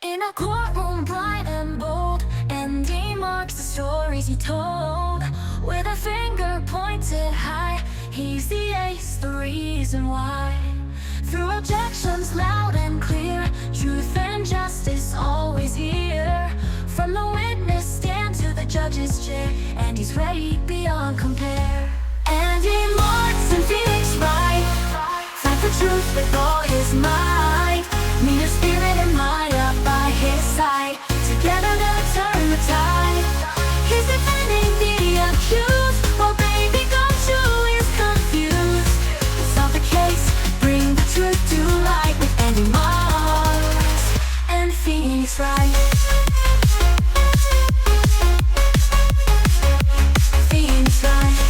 In a courtroom bright and bold, Andy marks the stories he told. With a finger pointed high, he's the ace, the reason why. Through objections loud and clear, truth and justice always here. From the witness stand to the judge's chair, and he's ready beyond compare. Andy Marks and Felix Wright fight for truth with all his might. Mean of spirit and mind up by his side. Together they'll turn the tide. He's defending the accused, while baby Gumshoe is confused. Solve the case, bring the truth to light with Andy Marks and Felix Wright. Felix Wright.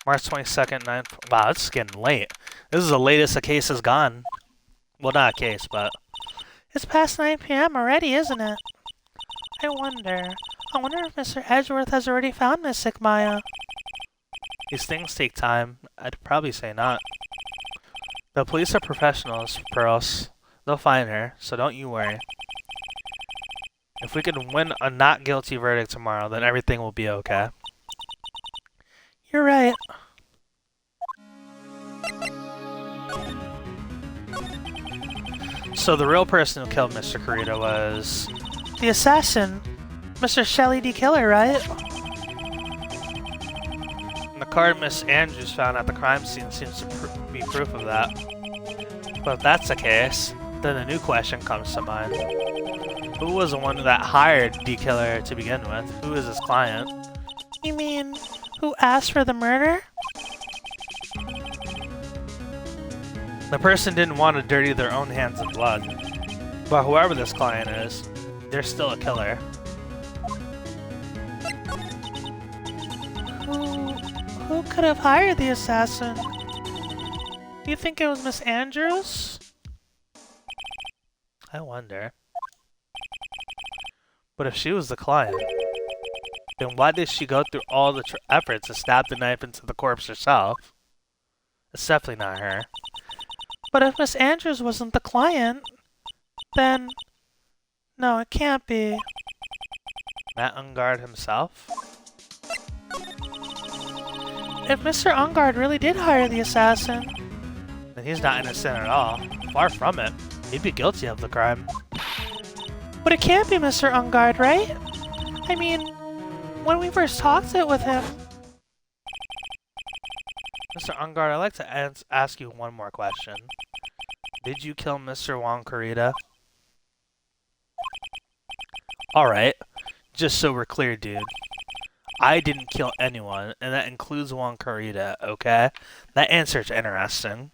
March 22nd, 9. Wow, it's getting late. This is the latest a case has gone. Well, not a case, but it's past 9 p.m. already, isn't it? I wonder if Mr. Edgeworth has already found Miss Maya. These things take time. I'd probably say not. The police are professionals, Pearls. They'll find her, so don't you worry. If we can win a not guilty verdict tomorrow, then everything will be okay. You're right. So the real person who killed Mr. Corrida was the assassin, Mr. Shelley D. Killer, right? And the card Miss Andrews found at the crime scene seems to be proof of that. But if that's the case, then a new question comes to mind. Who was the one that hired D. Killer to begin with? Who is his client? You mean, who asked for the murder? The person didn't want to dirty their own hands in blood. But whoever this client is, they're still a killer. Who could have hired the assassin? Do you think it was Miss Andrews? I wonder. But if she was the client, then why did she go through all the efforts to stab the knife into the corpse herself? It's definitely not her. But if Miss Andrews wasn't the client, then... No, it can't be. Matt Engarde himself? If Mr. Engarde really did hire the assassin, then he's not innocent at all. Far from it. He'd be guilty of the crime. But it can't be Mr. Engarde, right? I mean, when we first talked it with him... Mr. Engarde, I'd like to ask you one more question. Did you kill Mr. Juan Corrida? Alright, just so we're clear, dude. I didn't kill anyone, and that includes Juan Corrida, okay? That answer's interesting.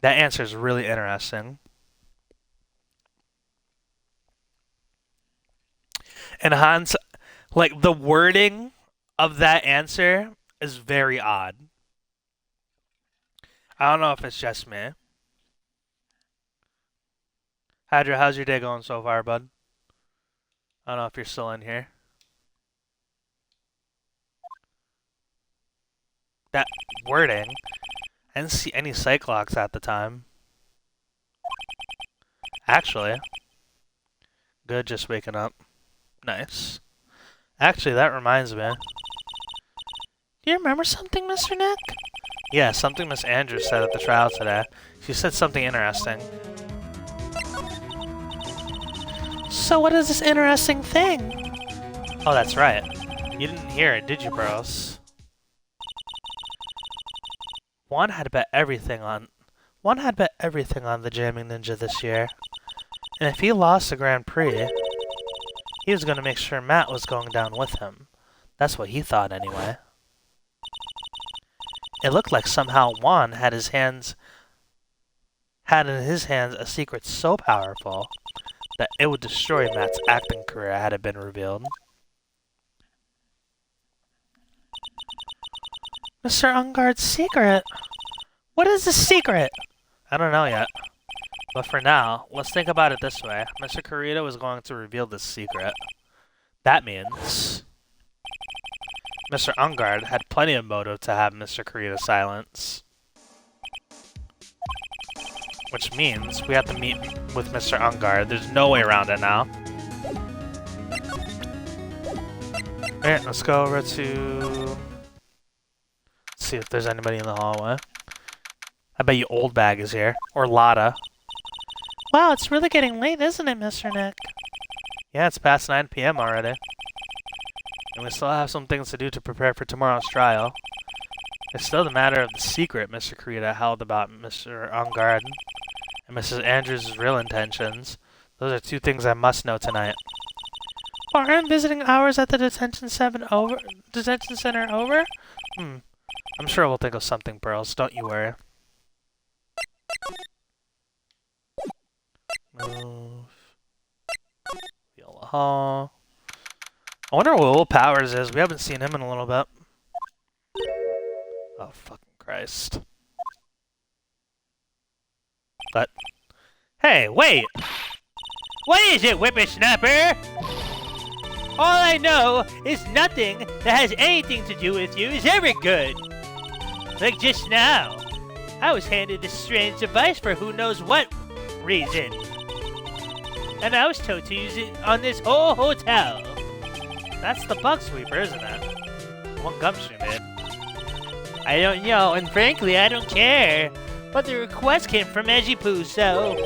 That answer's really interesting. And Hans, like, the wording of that answer is very odd. I don't know if it's just me. Hadra, how's your day going so far, bud? I don't know if you're still in here. That wording. I didn't see any psych locks at the time. Actually. Good, just waking up. Nice. Actually, that reminds me. Do you remember something, Mr. Nick? Yeah, something Miss Andrews said at the trial today. She said something interesting. So what is this interesting thing? Oh, that's right. You didn't hear it, did you, bros? Juan had bet everything on the Jamming Ninja this year. And if he lost the Grand Prix, he was going to make sure Matt was going down with him. That's what he thought anyway. It looked like somehow Juan had in his hands a secret so powerful that it would destroy Matt's acting career had it been revealed. Mr. Engarde's secret? What is the secret? I don't know yet. But for now, let's think about it this way. Mr. Corrida was going to reveal this secret. That means Mr. Engarde had plenty of motive to have Mr. Corrida silence. Which means we have to meet with Mr. Engarde. There's no way around it now. Alright, let's go over to... see if there's anybody in the hallway. I bet you Old Bag is here. Or Lotta. Wow, it's really getting late, isn't it, Mr. Nick? Yeah, it's past 9 p.m. already. And we still have some things to do to prepare for tomorrow's trial. It's still the matter of the secret Mr. Corrida held about Mr. Engarde and Mrs. Andrews' real intentions. Those are two things I must know tonight. Aren't visiting hours at the detention center over? I'm sure we'll think of something, Pearls. Don't you worry. Move. Feel the hall. I wonder what Will Powers is. We haven't seen him in a little bit. Oh, fucking Christ. But... hey, wait! What is it, whippersnapper? All I know is nothing that has anything to do with you is ever good. Like just now. I was handed this strange device for who knows what reason. And I was told to use it on this whole hotel. That's the bug sweeper, isn't it? One gumshoe man. I don't know, and frankly, I don't care. But the request came from Edgypoo, so...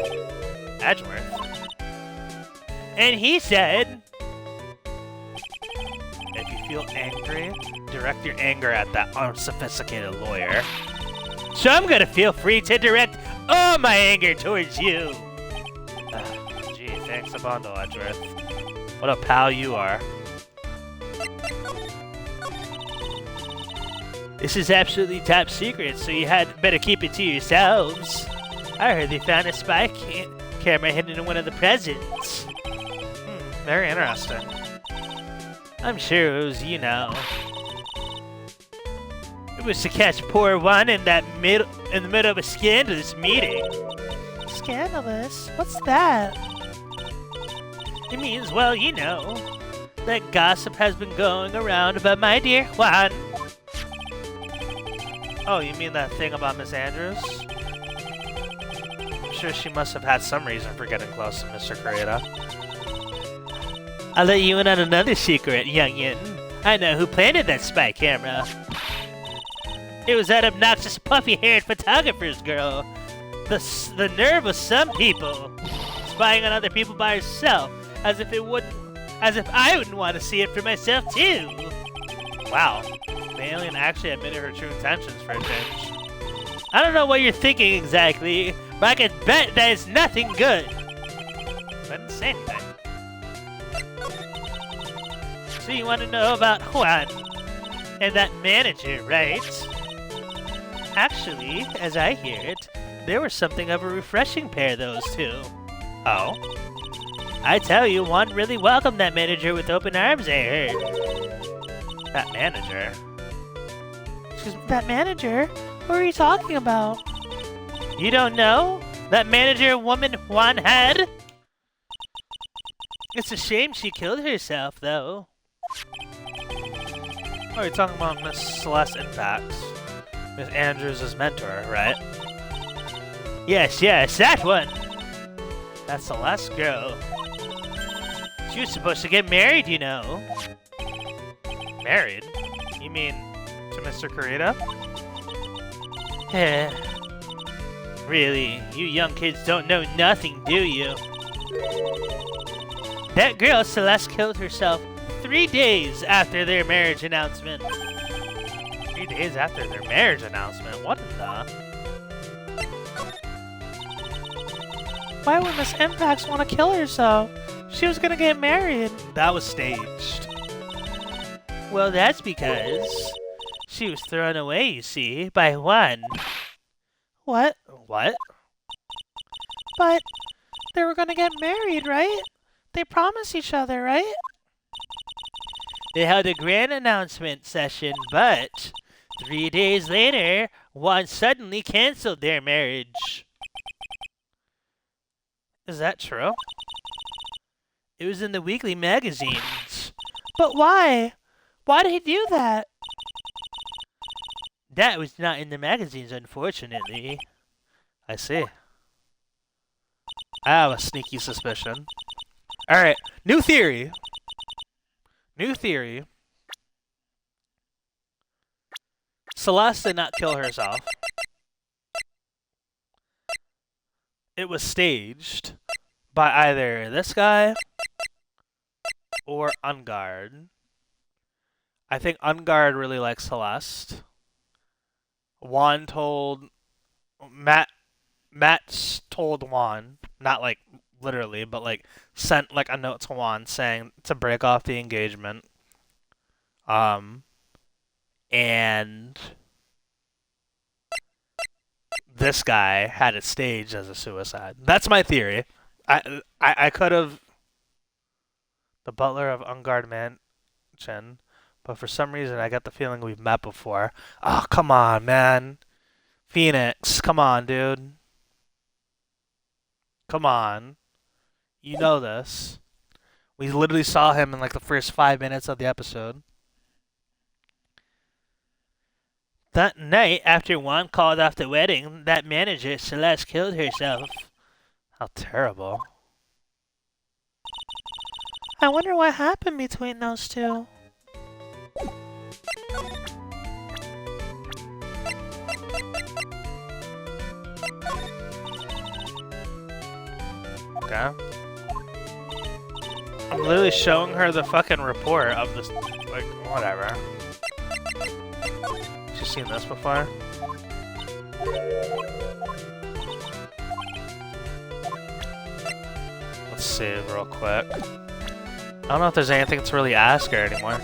Edgeworth? And he said... if you feel angry, direct your anger at that unsophisticated lawyer. So I'm gonna feel free to direct all my anger towards you. Gee, thanks a bundle, Edgeworth. What a pal you are. This is absolutely top secret, so you had better keep it to yourselves. I heard they found a spy camera hidden in one of the presents. Very interesting. I'm sure it was, you know. It was to catch poor Juan in the middle of a scandalous meeting. Scandalous? What's that? It means, well, you know, that gossip has been going around about my dear Juan. Oh, you mean that thing about Miss Andrews? I'm sure she must have had some reason for getting close to Mr. Corrida. I'll let you in on another secret, youngin'. I know who planted that spy camera. It was that obnoxious puffy-haired photographer's girl. The nerve of some people. Spying on other people by herself, as if I wouldn't want to see it for myself too. Wow. The alien actually admitted her true intentions for a change. I don't know what you're thinking exactly, but I can bet that it's nothing good. I didn't say anything. So you want to know about Juan and that manager, right? Actually, as I hear it, they were something of a refreshing pair, those two. Oh? I tell you, Juan really welcomed that manager with open arms, I heard. That manager? Excuse me, that manager? What are you talking about? You don't know? That manager woman Juan had? It's a shame she killed herself, though. Oh, you're talking about Miss Celeste Impax. Miss Andrews' mentor, right? Yes, that one! That Celeste girl. She was supposed to get married, you know. Married? You mean to Mr. Corrida? Really, you young kids don't know nothing, do you? That girl, Celeste, killed herself 3 days after their marriage announcement. 3 days after their marriage announcement? What in the... Why would Miss Impax want to kill herself? She was gonna get married. That was staged. Well, that's because she was thrown away, you see, by Juan. What? What? But they were gonna get married, right? They promised each other, right? They held a grand announcement session, but 3 days later, Juan suddenly canceled their marriage. Is that true? It was in the weekly magazines. But why? Why did he do that? That was not in the magazines, unfortunately. I see. I have a sneaky suspicion. Alright, new theory. New theory. Celeste did not kill herself. It was staged by either this guy or Engarde. I think Engarde really likes Celeste. Juan told... Matt told Juan, not like literally, but like sent like a note to Juan saying to break off the engagement. And this guy had it staged as a suicide. That's my theory. I could have the butler of Engarde Mansion, but for some reason I got the feeling we've met before. Oh, come on, man. Phoenix, come on, dude. Come on. You know this. We literally saw him in like the first 5 minutes of the episode. That night, after Juan called off the wedding, that manager, Celeste, killed herself. How terrible. I wonder what happened between those two. Okay. I'm literally showing her the fucking report of this, like, whatever. She's seen this before? Let's save real quick. I don't know if there's anything to really ask her anymore.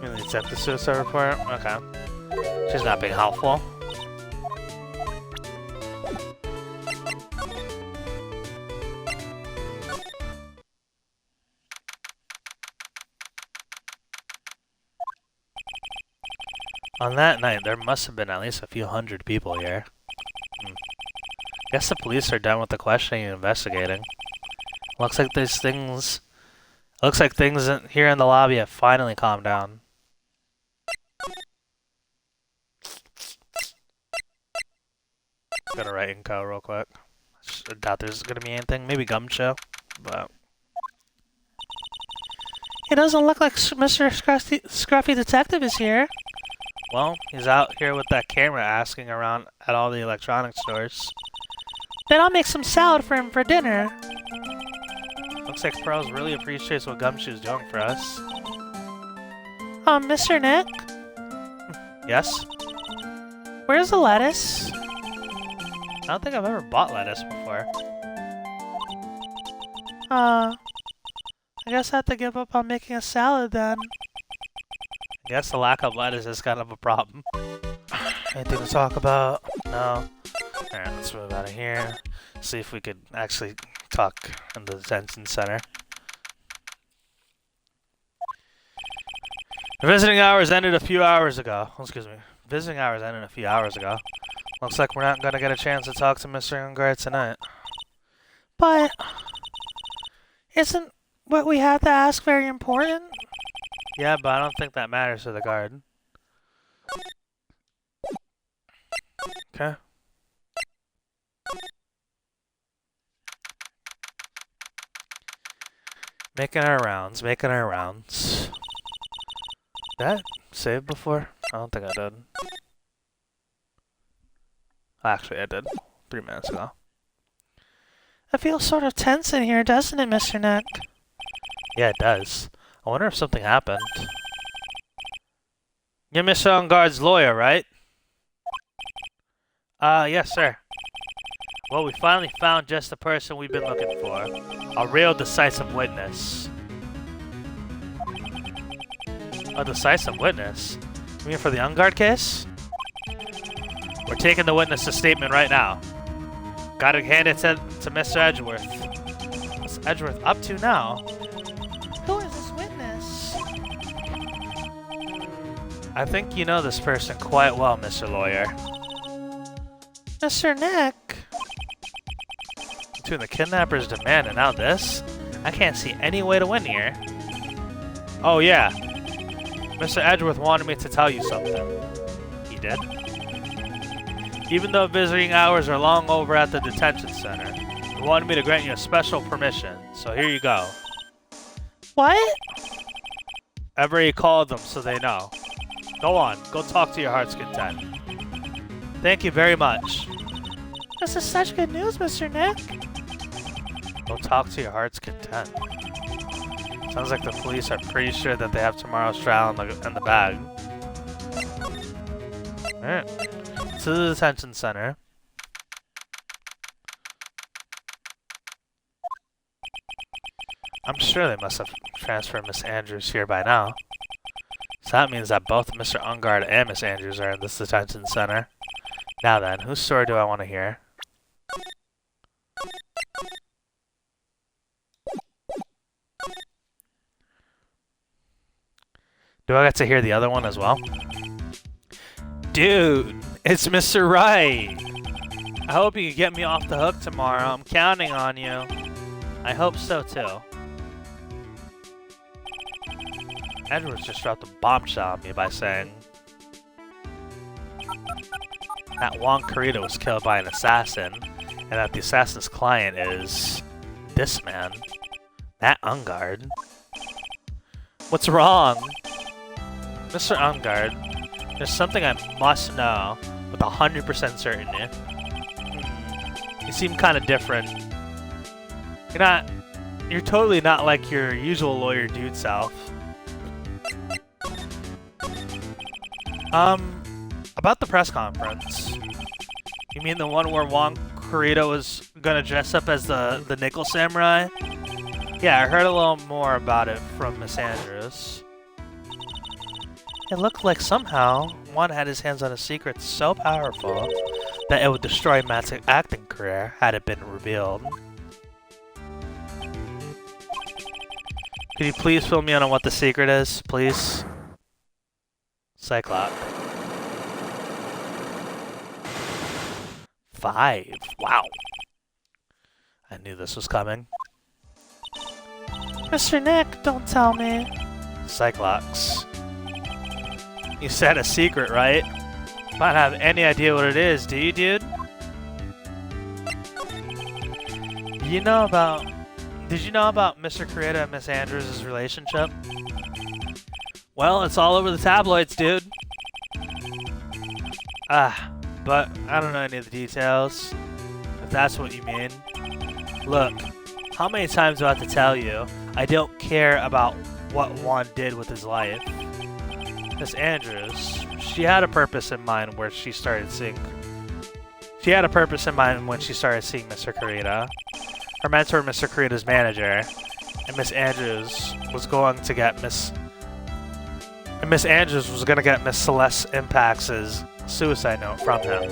Really accept the suicide report? Okay. She's not being helpful. On that night, there must have been at least a few hundred people here. Guess the police are done with the questioning and investigating. Looks like there's things... Looks like things here in the lobby have finally calmed down. Gonna write in code real quick. I doubt there's gonna be anything. Maybe Gumshoe, but... It doesn't look like Mr. Scruffy Detective is here. Well, he's out here with that camera asking around at all the electronics stores. Then I'll make some salad for him for dinner. Looks like Pearls really appreciates what Gumshoe's doing for us. Mr. Nick? Yes? Where's the lettuce? I don't think I've ever bought lettuce before. I guess I have to give up on making a salad then. I guess the lack of lettuce is kind of a problem. Anything to talk about? No. Alright, let's move out of here. See if we could actually talk in the detention center. The visiting hours ended a few hours ago. Oh, excuse me. Visiting hours ended a few hours ago. Looks like we're not going to get a chance to talk to Mr. Engarde tonight. But... isn't what we have to ask very important? Yeah, but I don't think that matters to the guard. Okay. Making our rounds, making our rounds. Did I save before? I don't think I did. Actually, I did. 3 minutes ago. It feels sort of tense in here, doesn't it, Mr. Nick? Yeah, it does. I wonder if something happened. You're Mr. Engarde's lawyer, right? Yes, sir. Well, we finally found just the person we've been looking for. A real decisive witness. A decisive witness? You mean for the Engarde case? We're taking the witness's statement right now. Gotta hand it to Mr. Edgeworth. What's Edgeworth up to now? Who is this witness? I think you know this person quite well, Mr. Lawyer. Mr. Nick? between the kidnapper's demand and now this? I can't see any way to win here. Oh yeah. Mr. Edgeworth wanted me to tell you something. He did? Even though visiting hours are long over at the detention center, he wanted me to grant you a special permission, so here you go. What? Every called them so they know. Go on, go talk to your heart's content. Thank you very much. This is such good news, Mr. Nick. Go talk to your heart's content. Sounds like the police are pretty sure that they have tomorrow's trial in the bag. Alright. To the detention center. I'm sure they must have transferred Miss Andrews here by now. So that means that both Mr. Engarde and Miss Andrews are in this detention center. Now then, whose story do I want to hear? Do I get to hear the other one as well? Dude, it's Mr. Wright! I hope you can get me off the hook tomorrow. I'm counting on you. I hope so too. Edwards just dropped a bombshell on me by saying that Juan Corrida was killed by an assassin, and that the assassin's client is this man, that Engarde. What's wrong? Mr. Engarde, there's something I must know with 100% certainty. You seem kind of different. You're totally not like your usual lawyer dude self. About the press conference. You mean the one where Juan Corrida was gonna dress up as the Nickel Samurai? Yeah, I heard a little more about it from Miss Andrews. It looked like somehow Juan had his hands on a secret so powerful that it would destroy Matt's acting career had it been revealed. Could you please fill me in on what the secret is, please? Cyclops. 5. Wow. I knew this was coming. Mr. Nick, don't tell me. Cyclops. You said a secret, right? Might have any idea what it is, do you, dude? Did you know about Mr. Corrida and Miss Andrews' relationship? Well, it's all over the tabloids, dude. But I don't know any of the details, if that's what you mean. Look, how many times do I have to tell you, I don't care about what Juan did with his life. Miss Andrews, she had a purpose in mind when she started seeing Mr. Corrida. Her mentor, Mr. Corrida's manager, and Miss Andrews was going to get Miss Celeste Impacts' suicide note from him.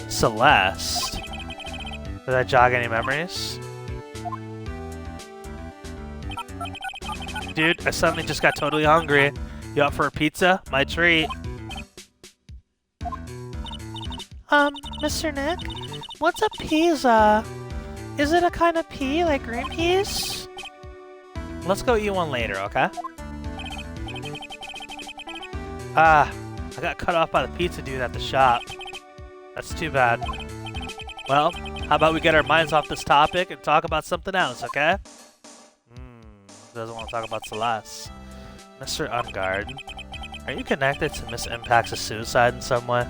Celeste? Did that jog any memories? Dude, I suddenly just got totally hungry. You up for a pizza? My treat. Mr. Nick? What's a pizza? Is it a kind of pea, like green peas? Let's go eat one later, okay? I got cut off by the pizza dude at the shop. That's too bad. Well, how about we get our minds off this topic and talk about something else, okay? Doesn't want to talk about Celeste. Mr. Engarde, are you connected to Miss Impacts' suicide in some way?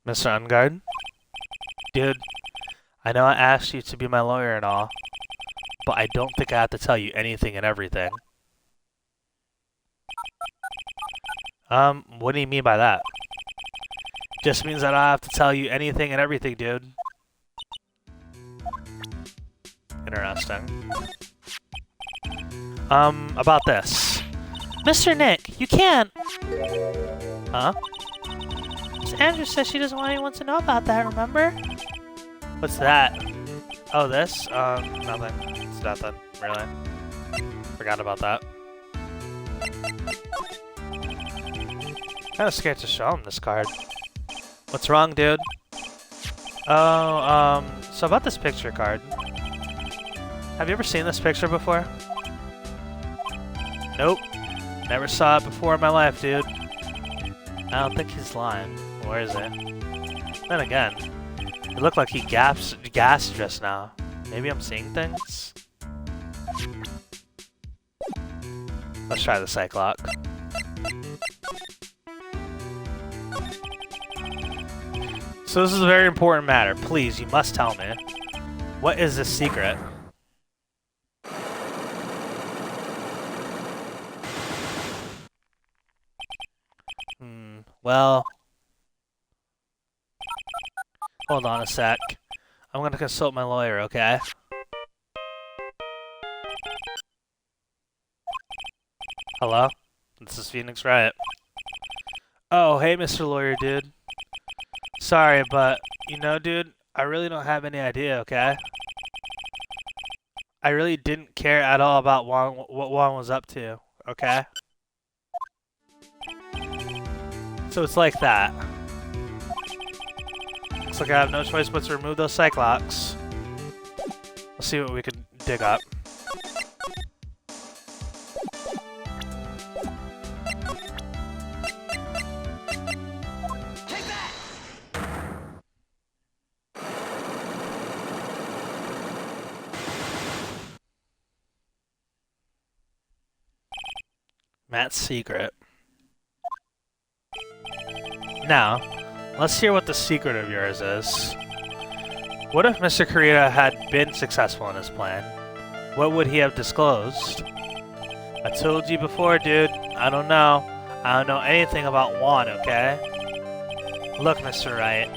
Mr. Engarde? Dude, I know I asked you to be my lawyer and all, but I don't think I have to tell you anything and everything. What do you mean by that? Just means that I have to tell you anything and everything, dude. Interesting. About this. Mr. Nick, you can't! Huh? Miss Andrews says she doesn't want anyone to know about that, remember? What's that? Oh, this? Nothing. There's nothing, really. Forgot about that. Kinda scared to show him this card. What's wrong, dude? Oh, so about this picture card. Have you ever seen this picture before? Nope. Never saw it before in my life, dude. I don't think he's lying. Where is it? Then again, it looked like he gasped just now. Maybe I'm seeing things? Let's try the Cyclock. So this is a very important matter. Please, you must tell me. What is this secret? Well... Hold on a sec. I'm gonna consult my lawyer, okay? Hello? This is Phoenix Wright. Oh, hey, Mr. Lawyer, dude. Sorry, but, you know, dude, I really don't have any idea, okay? I really didn't care at all about what Juan was up to, okay? So it's like that. Looks like I have no choice but to remove those Cyclocks. Let's see what we can dig up. Matt's secret. Now, let's hear what the secret of yours is. What if Mr. Corrida had been successful in his plan? What would he have disclosed? I told you before, dude. I don't know. I don't know anything about Juan, okay? Look, Mr. Wright.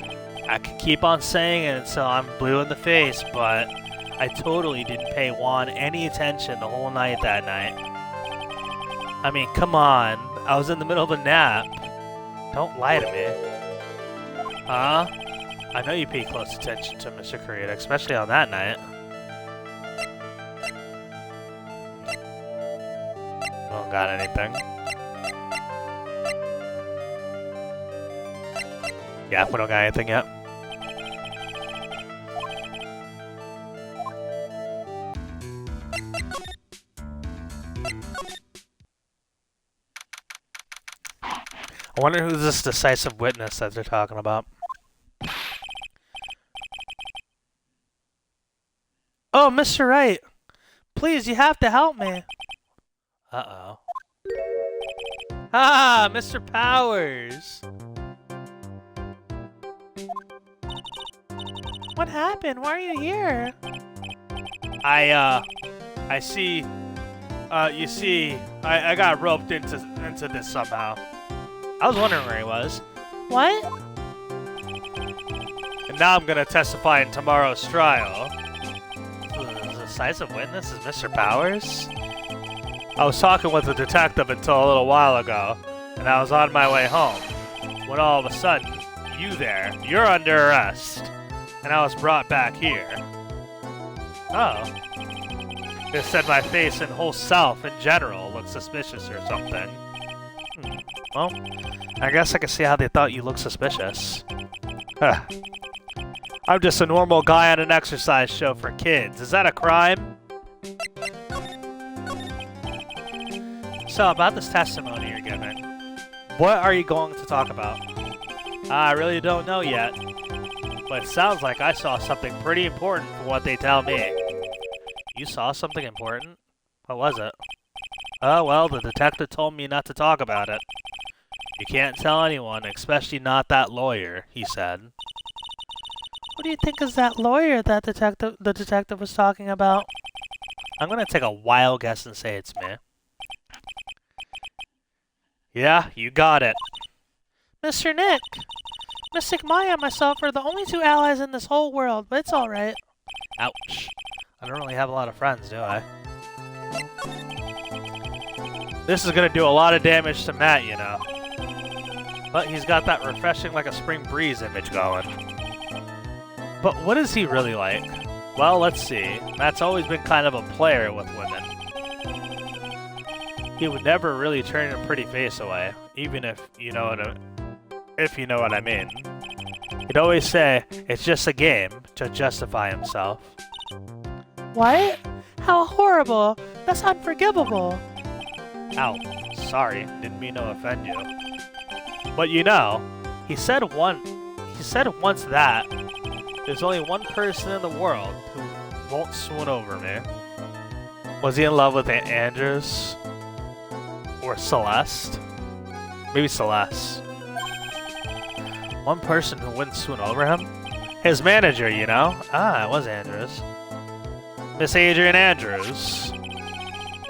I could keep on saying it until I'm blue in the face, but I totally didn't pay Juan any attention the whole night that night. I mean, come on. I was in the middle of a nap. Don't lie to me. Huh? I know you pay close attention to Mr. Corrida, especially on that night. Don't got anything. Yeah, we don't got anything yet. I wonder who's this decisive witness that they're talking about. Oh, Mr. Wright! Please, you have to help me! Uh-oh. Ah, Mr. Powers! What happened? Why are you here? I see... you see, I got roped into this somehow. I was wondering where he was. What? And now I'm gonna testify in tomorrow's trial. The decisive witness is Mr. Powers? I was talking with a detective until a little while ago, and I was on my way home, when all of a sudden, you're under arrest, and I was brought back here. Oh. They said my face and whole self in general looked suspicious or something. Well, I guess I can see how they thought you looked suspicious. Huh. I'm just a normal guy on an exercise show for kids. Is that a crime? So, about this testimony you're giving, what are you going to talk about? I really don't know yet, but it sounds like I saw something pretty important from what they tell me. You saw something important? What was it? Oh, well, the detective told me not to talk about it. You can't tell anyone, especially not that lawyer, he said. What do you think is that lawyer that the detective was talking about? I'm gonna take a wild guess and say it's me. Yeah, you got it. Mr. Nick! Mystic Maya and myself are the only two allies in this whole world, but it's alright. Ouch. I don't really have a lot of friends, do I? This is gonna do a lot of damage to Matt, you know. But he's got that refreshing like a spring breeze image going. But what is he really like? Well, let's see. Matt's always been kind of a player with women. He would never really turn a pretty face away, even if you know what I mean. He'd always say, "It's just a game," to justify himself. What? How horrible! That's unforgivable! Ow, sorry, didn't mean to offend you. But you know, he said once that there's only one person in the world who won't swoon over me. Was he in love with Andrews? Or Celeste? Maybe Celeste. One person who wouldn't swoon over him? His manager, you know? Ah, it was Andrews. Miss Adrian Andrews.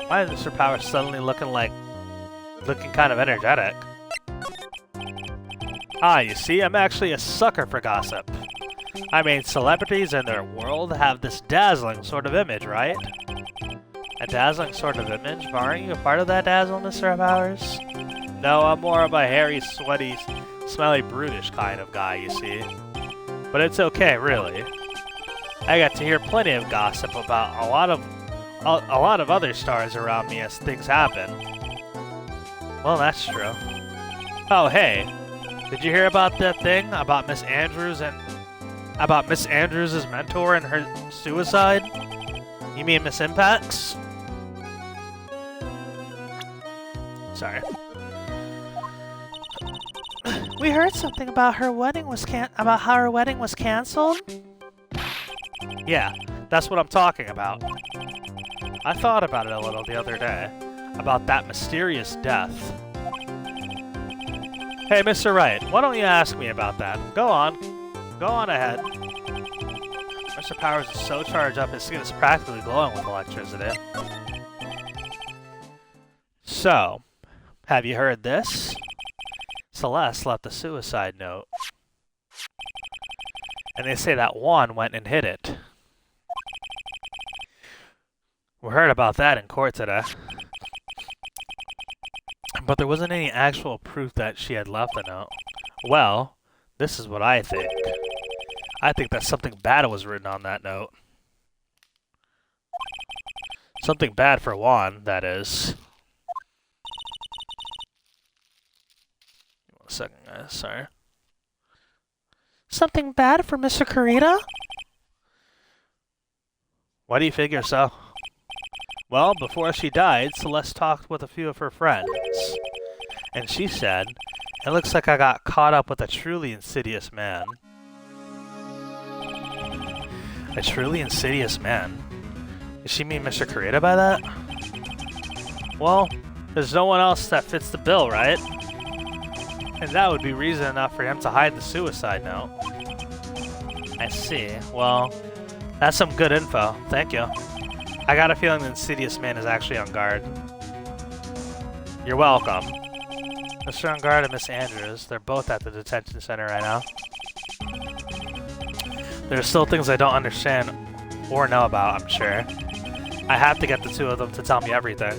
Why is Mr. Power suddenly looking kind of energetic? Ah, you see, I'm actually a sucker for gossip. I mean, celebrities and their world have this dazzling sort of image, right? A dazzling sort of image? But aren't you a part of that dazzle, Mr. Powers? No, I'm more of a hairy, sweaty, smelly, brutish kind of guy, you see. But it's okay, really. I got to hear plenty of gossip about a lot of other stars around me as things happen. Well, that's true. Oh, hey. Did you hear about that thing about Miss Andrews about Miss Andrews' mentor and her suicide? You mean Miss Impacts? Sorry. We heard something about how her wedding was canceled. Yeah, that's what I'm talking about. I thought about it a little the other day, about that mysterious death. Hey, Mr. Wright, why don't you ask me about that? Go on ahead. Mr. Powers is so charged up, his skin is practically glowing with electricity. So, have you heard this? Celeste left a suicide note. And they say that Juan went and hid it. We heard about that in court today. But there wasn't any actual proof that she had left the note. Well, this is what I think. I think that something bad was written on that note. Something bad for Juan, that is. One second, guys, sorry. Something bad for Mr. Corrida? Why do you figure so? Well, before she died, Celeste talked with a few of her friends. And she said, "It looks like I got caught up with a truly insidious man." A truly insidious man? Does she mean Mr. Corrida by that? Well, there's no one else that fits the bill, right? And that would be reason enough for him to hide the suicide note. I see. Well, that's some good info. Thank you. I got a feeling the insidious man is actually Engarde. You're welcome. Mr. Engarde and Miss Andrews, they're both at the detention center right now. There are still things I don't understand or know about, I'm sure. I have to get the two of them to tell me everything.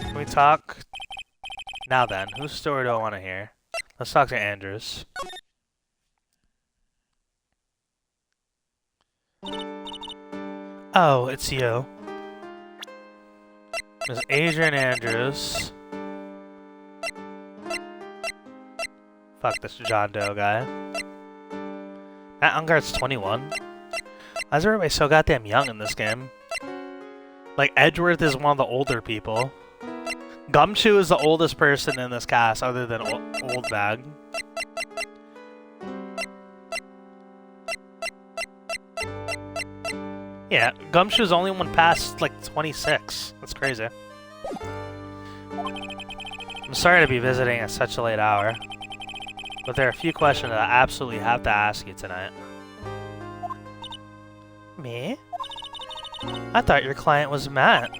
Can we talk? Now then, whose story do I want to hear? Let's talk to Andrews. Oh, it's you. Miss Adrian Andrews. Fuck this John Doe guy. That Engarde's 21. Why is everybody so goddamn young in this game? Like, Edgeworth is one of the older people. Gumshoe is the oldest person in this cast other than Old Bag. Yeah, Gumshoe's the only one past, like, 26. That's crazy. I'm sorry to be visiting at such a late hour, but there are a few questions that I absolutely have to ask you tonight. Me? I thought your client was Matt.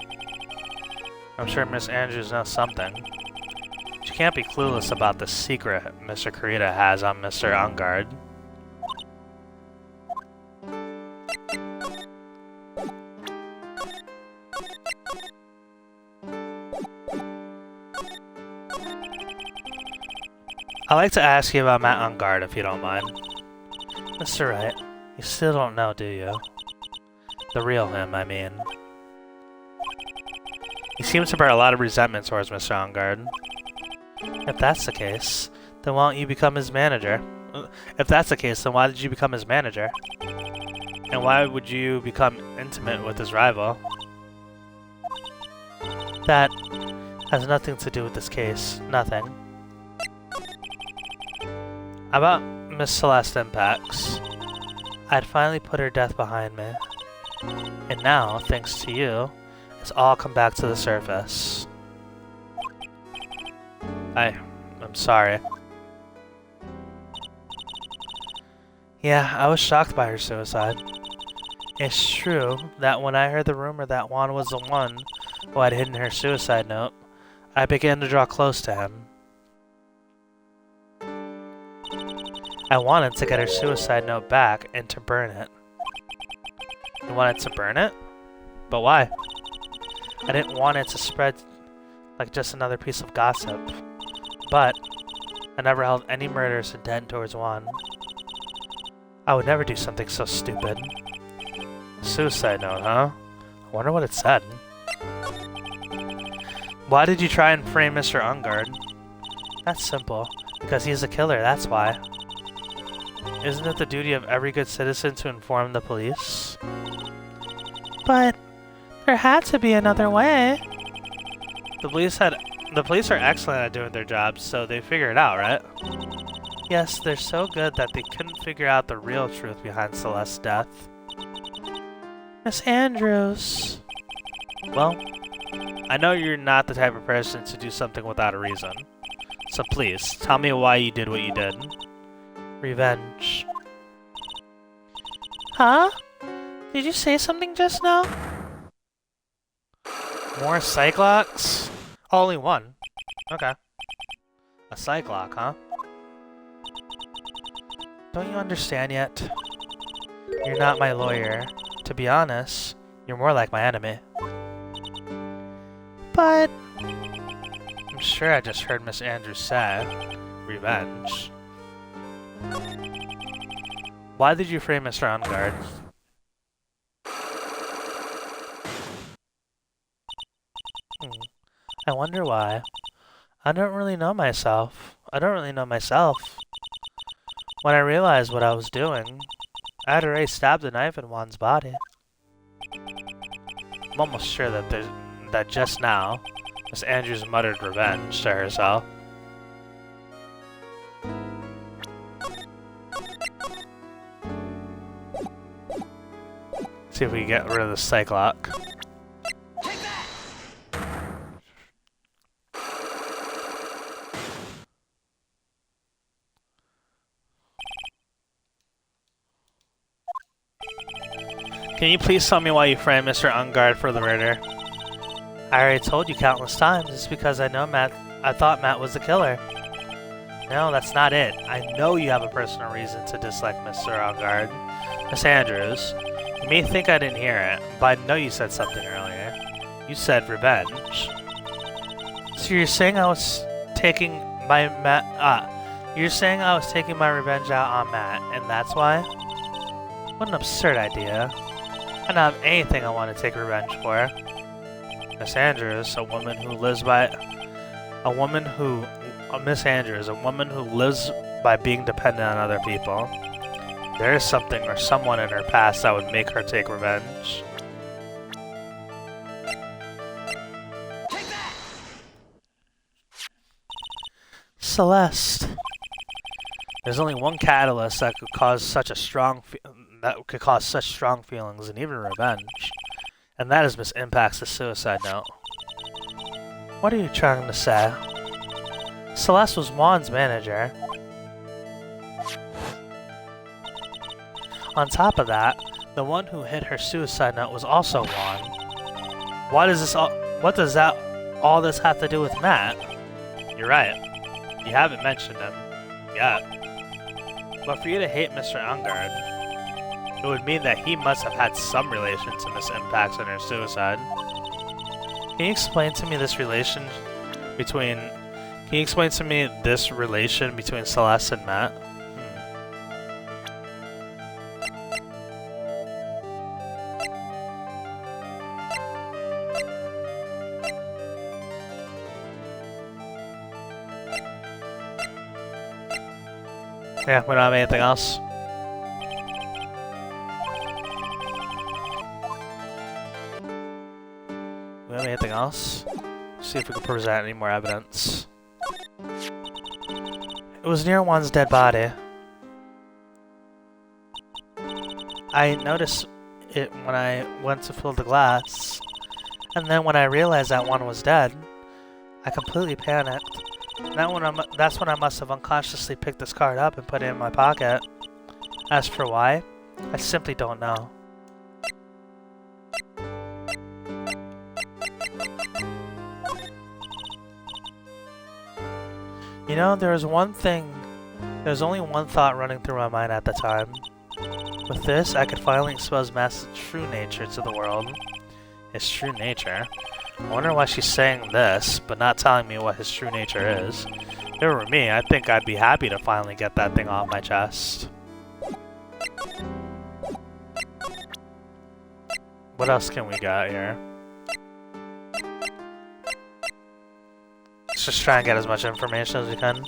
I'm sure Miss Andrews knows something. She can't be clueless about the secret Mr. Corrida has on Mr. Engarde. I'd like to ask you about Matt Engarde, if you don't mind. Mr. Wright, You still don't know, do you? The real him, I mean. He seems to bear a lot of resentment towards Mr. Engarde. If that's the case, then why don't you become his manager? If that's the case, then why did you become his manager? And why would you become intimate with his rival? That has nothing to do with this case. Nothing. About Miss Celeste Impacts. I'd finally put her death behind me. And now, thanks to you, it's all come back to the surface. I'm sorry. Yeah, I was shocked by her suicide. It's true that when I heard the rumor that Juan was the one who had hidden her suicide note, I began to draw close to him. I wanted to get her suicide note back and to burn it. You wanted to burn it? But why? I didn't want it to spread like just another piece of gossip. But I never held any murderous intent towards Juan. I would never do something so stupid. Suicide note, huh? I wonder what it said. Why did you try and frame Mr. Engarde? That's simple. Because he's a killer, that's why. Isn't it the duty of every good citizen to inform the police? But there had to be another way. The police are excellent at doing their jobs, so they figure it out, right? Yes, they're so good that they couldn't figure out the real truth behind Celeste's death. Miss Andrews. Well, I know you're not the type of person to do something without a reason. So please, tell me why you did what you did. Revenge. Huh? Did you say something just now? More Cyclops? Only one. Okay. A Cyclops, huh? Don't you understand yet? You're not my lawyer. To be honest, you're more like my enemy. But I'm sure I just heard Miss Andrews say revenge. Why did you frame Mr. Engarde? I wonder why. I don't really know myself. When I realized what I was doing, I had already stabbed a knife in Juan's body. I'm almost sure that just now, Miss Andrews muttered revenge to herself. See if we can get rid of the Cyclops. Can you please tell me why you framed Mr. Engarde for the murder? I already told you countless times. It's because I thought Matt was the killer. No, that's not it. I know you have a personal reason to dislike Mr. Engarde. Miss Andrews, you may think I didn't hear it, but I know you said something earlier. You said revenge. So you're saying I was taking my revenge out on Matt, and that's why? What an absurd idea. I don't have anything I want to take revenge for. Miss Andrews, a woman who lives by being dependent on other people. There is something or someone in her past that would make her take revenge. Celeste. There's only one catalyst that could cause such strong feelings and even revenge. And that is Miss Impact's suicide note. What are you trying to say? Celeste was Juan's manager. On top of that, the one who hid her suicide note was also Juan. What does all this have to do with Matt? You're right. You haven't mentioned him yet. But for you to hate Mr. Engarde, it would mean that he must have had some relation to Miss Impacts and her suicide. Can you explain to me this relation between Celeste and Matt? Yeah, we don't have anything else. We have anything else? See if we can present any more evidence. It was near Juan's dead body. I noticed it when I went to fill the glass, and then when I realized that Juan was dead, I completely panicked. That's when I must have unconsciously picked this card up and put it in my pocket. As for why, I simply don't know. You know, there's only one thought running through my mind at the time. With this, I could finally expose Matt's true nature to the world. His true nature? I wonder why she's saying this, but not telling me what his true nature is. If it were me, I think I'd be happy to finally get that thing off my chest. What else can we got here? Let's just try and get as much information as we can.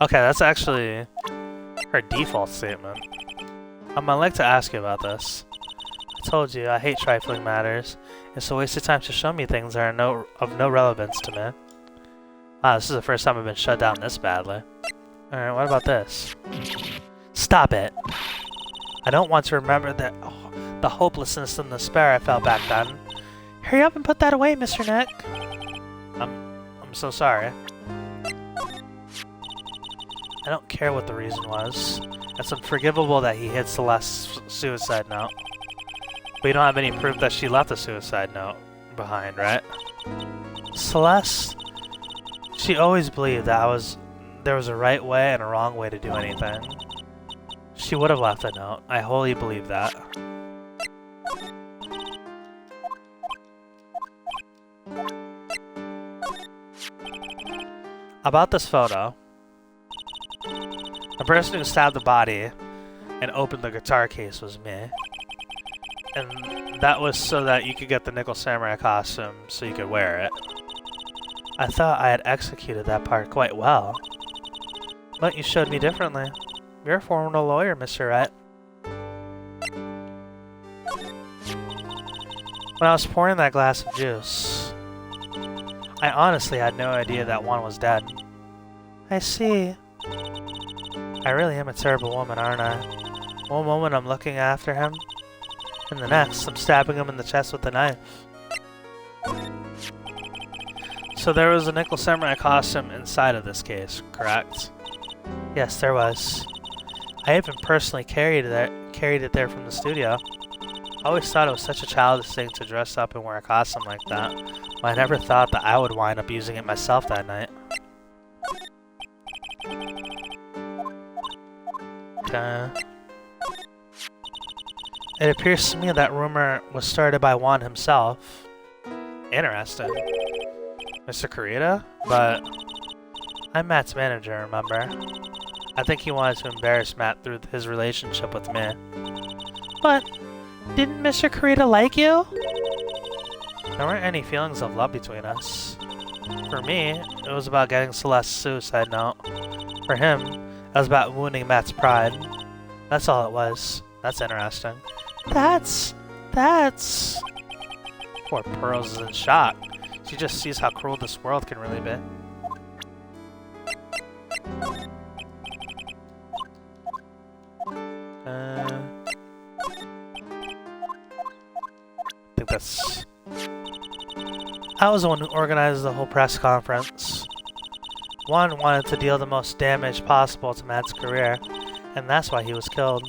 Okay, that's actually her default statement. I'd like to ask you about this. I told you, I hate trifling matters. It's a waste of time to show me things that are of no relevance to me. Wow, this is the first time I've been shut down this badly. Alright, what about this? Stop it! I don't want to remember the hopelessness and despair I felt back then. Hurry up and put that away, Mr. Nick! I'm so sorry. I don't care what the reason was. It's unforgivable that he hid Celeste's suicide note. But you don't have any proof that she left a suicide note behind, right? Celeste, she always believed that there was a right way and a wrong way to do anything. She would have left a note. I wholly believe that. About this photo, the person who stabbed the body and opened the guitar case was me. And that was so that you could get the Nickel Samurai costume so you could wear it. I thought I had executed that part quite well. But you showed me differently. You're a former lawyer, Mr. Wright. When I was pouring that glass of juice, I honestly had no idea that Juan was dead. I see. I really am a terrible woman, aren't I? One moment I'm looking after him, and the next I'm stabbing him in the chest with a knife. So there was a Nickel Samurai costume inside of this case, correct? Yes, there was. I even personally carried it there from the studio. I always thought it was such a childish thing to dress up and wear a costume like that, but I never thought that I would wind up using it myself that night. Okay. It appears to me that rumor was started by Juan himself. Interesting. Mr. Corrida? But I'm Matt's manager, remember? I think he wanted to embarrass Matt through his relationship with me. But didn't Mr. Corrida like you? There weren't any feelings of love between us. For me, it was about getting Celeste's suicide note. For him, it was about wounding Matt's pride. That's all it was. That's interesting. That's... Poor Pearls is in shock. She just sees how cruel this world can really be. I think that's... I was the one who organized the whole press conference. Juan wanted to deal the most damage possible to Matt's career, and that's why he was killed.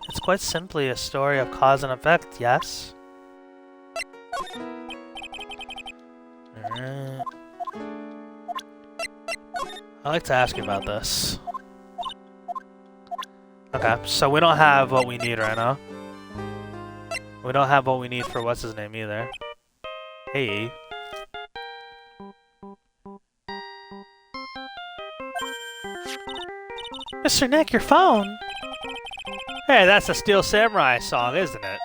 It's quite simply a story of cause and effect, yes? Alright. I'd like to ask you about this. Okay, so we don't have what we need right now. We don't have what we need for what's his name either. Hey. Mr. Nick, your phone! Hey, that's a Steel Samurai song, isn't it?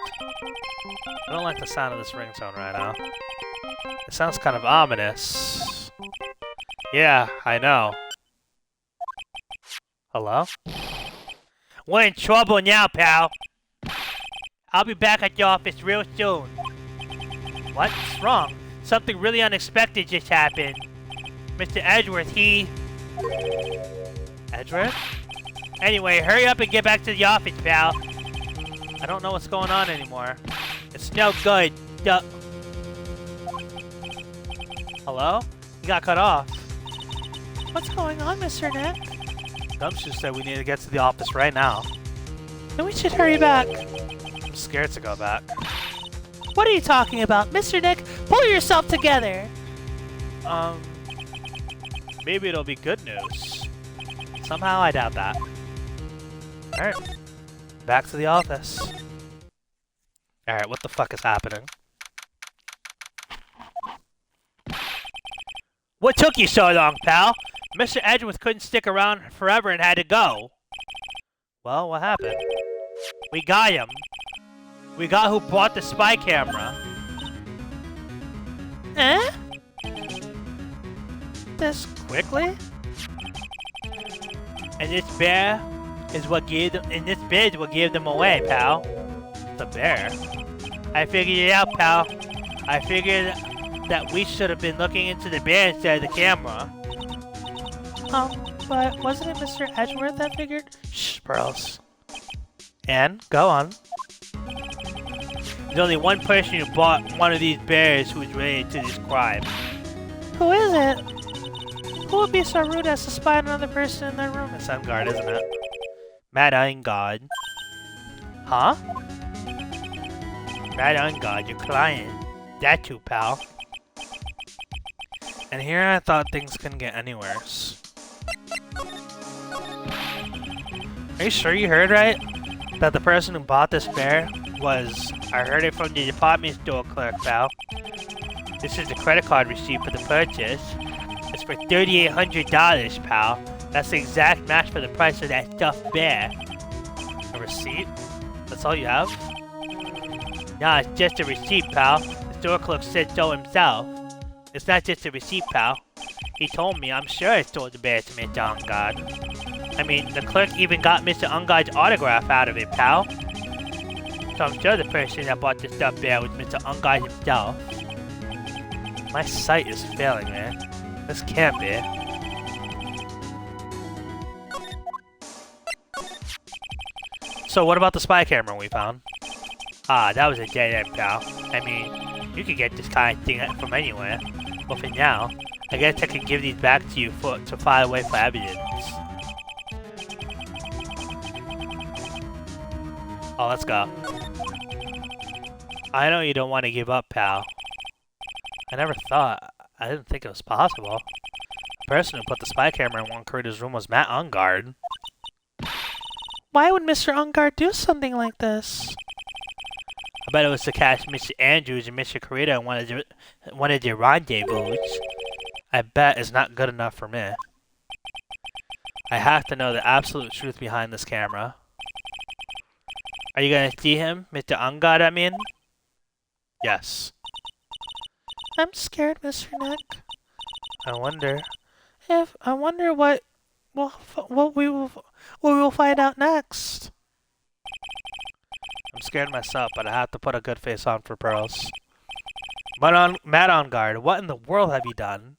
I don't like the sound of this ringtone right now. It sounds kind of ominous. Yeah, I know. Hello? We're in trouble now, pal. I'll be back at the office real soon. What's wrong? Something really unexpected just happened. Mr. Edgeworth, Edgeworth? Anyway, hurry up and get back to the office, pal. I don't know what's going on anymore. It's no good. Hello? You got cut off. What's going on, Mr. Nick? Gumption said we need to get to the office right now. Then we should hurry back. I'm scared to go back. What are you talking about? Mr. Nick, pull yourself together! Maybe it'll be good news. Somehow I doubt that. Alright. Back to the office. Alright, what the fuck is happening? What took you so long, pal? Mr. Edgeworth couldn't stick around forever and had to go. Well, what happened? We got him. We got who bought the spy camera. Eh? This quickly? And this bear is what gave them. And this bear is what gave them away, pal. The bear. I figured it out, pal. I figured that we should have been looking into the bear instead of the camera. But wasn't it Mr. Edgeworth that figured? Shh, Pearls. And go on. There's only one person who bought one of these bears who is related to this crime. Who is it? Who would be so rude as to spy on another person in their room? It's Engarde, isn't it? Mad Engarde. Huh? Mad Engarde, your client. That too, pal. And here I thought things couldn't get any worse. Are you sure you heard right? That the person who bought this bear was... I heard it from the department store clerk, pal. This is the credit card receipt for the purchase. It's for $3,800, pal. That's the exact match for the price of that stuffed bear. A receipt? That's all you have? Nah, it's just a receipt, pal. The store clerk said so himself. It's not just a receipt, pal. He told me I'm sure I stole the bear to Mr. Engarde. I mean, the clerk even got Mr. Engarde's autograph out of it, pal. So I'm sure the person that bought the stuffed bear was Mr. Engarde himself. My sight is failing, man. This can't be. So what about the spy camera we found? Ah, that was a dead end, pal. I mean, you could get this kind of thing from anywhere. But for now, I guess I can give these back to you to file away for evidence. Oh, let's go. I know you don't want to give up, pal. I didn't think it was possible. The person who put the spy camera in Juan Corrida's room was Matt Engarde. Why would Mr. Engarde do something like this? I bet it was to catch Mr. Andrews and Mr. Corrida in one of their rendezvous. I bet it's not good enough for me. I have to know the absolute truth behind this camera. Are you gonna see him? Mr. Engarde, I mean? Yes. I'm scared, Mr. Nick. I wonder what we will find out next. I'm scared myself, but I have to put a good face on for Pearls. But Matt Engarde, what in the world have you done?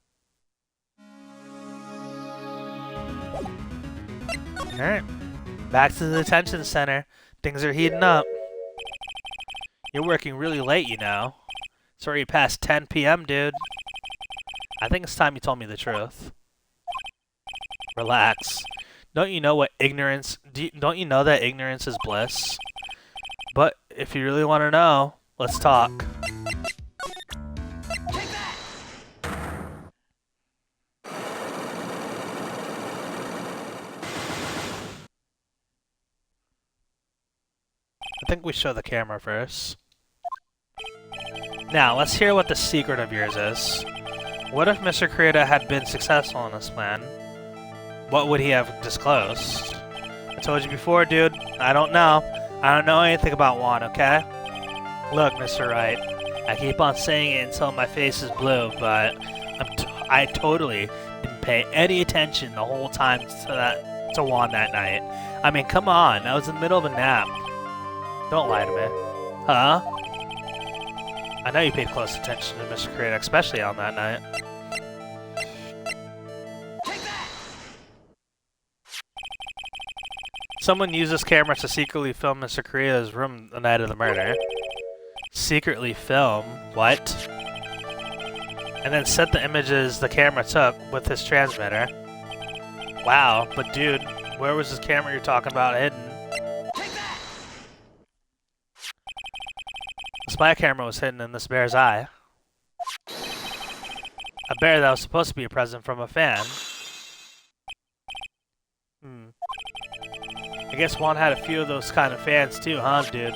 Alright. Back to the detention center. Things are heating up. You're working really late, you know. It's already past 10 p.m., dude. I think it's time you told me the truth. Relax. Don't you know that ignorance is bliss? But if you really want to know, let's talk. Take that! I think we show the camera first. Now, let's hear what the secret of yours is. What if Mr. Corrida had been successful in this plan? What would he have disclosed? I told you before, dude. I don't know. I don't know anything about Juan, okay? Look, Mr. Wright. I keep on saying it until my face is blue, but I totally didn't pay any attention the whole time to Juan that night. I mean, come on. I was in the middle of a nap. Don't lie to me. Huh? I know you paid close attention to Mr. Corrida, especially on that night. Someone used this camera to secretly film Mr. Corrida's room the night of the murder. Secretly film? What? And then sent the images the camera took with his transmitter. Wow, but dude, where was this camera you're talking about hidden? The spy camera was hidden in this bear's eye. A bear that was supposed to be a present from a fan. I guess Juan had a few of those kind of fans too, huh, dude?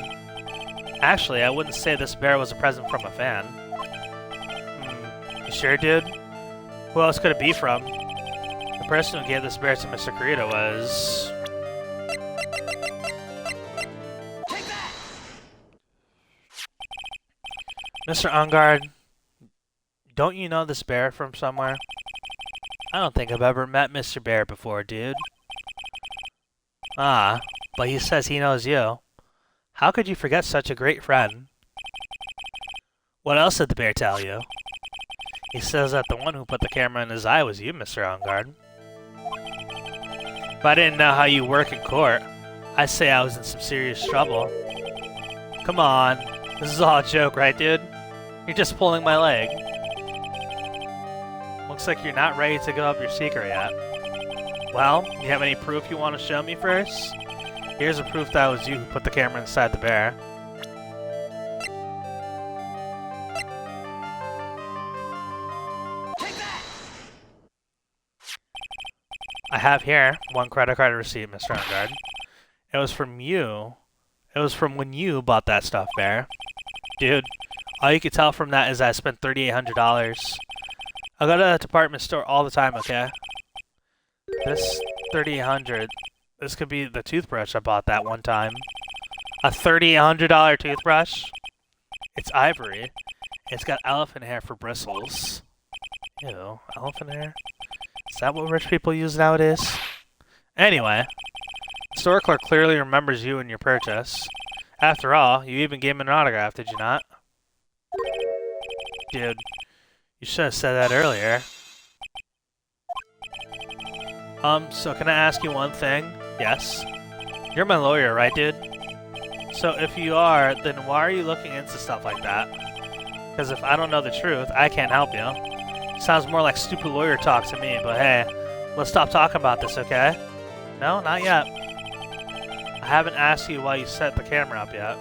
Actually, I wouldn't say this bear was a present from a fan. You sure, dude? Who else could it be from? The person who gave this bear to Mr. Corrida was... Mr. Engarde, don't you know this bear from somewhere? I don't think I've ever met Mr. Bear before, dude. Ah, but he says he knows you. How could you forget such a great friend? What else did the bear tell you? He says that the one who put the camera in his eye was you, Mr. Engarde. If I didn't know how you work in court, I'd say I was in some serious trouble. Come on, this is all a joke, right, dude? You're just pulling my leg. Looks like you're not ready to give up your secret yet. Well, you have any proof you want to show me first? Here's a proof that it was you who put the camera inside the bear. I have here one credit card receipt, Mr. Engarde. It was from you. It was from when you bought that stuffed bear. Dude, all you can tell from that is that I spent $3,800. I go to the department store all the time, okay? This $3,800, this could be the toothbrush I bought that one time. A $3,800 toothbrush? It's ivory. It's got elephant hair for bristles. Ew, elephant hair? Is that what rich people use nowadays? Anyway, the store clerk clearly remembers you and your purchase. After all, you even gave him an autograph, did you not? Dude, you should have said that earlier. So can I ask you one thing? Yes. You're my lawyer, right, dude? So if you are, then why are you looking into stuff like that? Because if I don't know the truth, I can't help you. Sounds more like stupid lawyer talk to me, but hey, let's stop talking about this, okay? No, not yet. I haven't asked you why you set the camera up yet.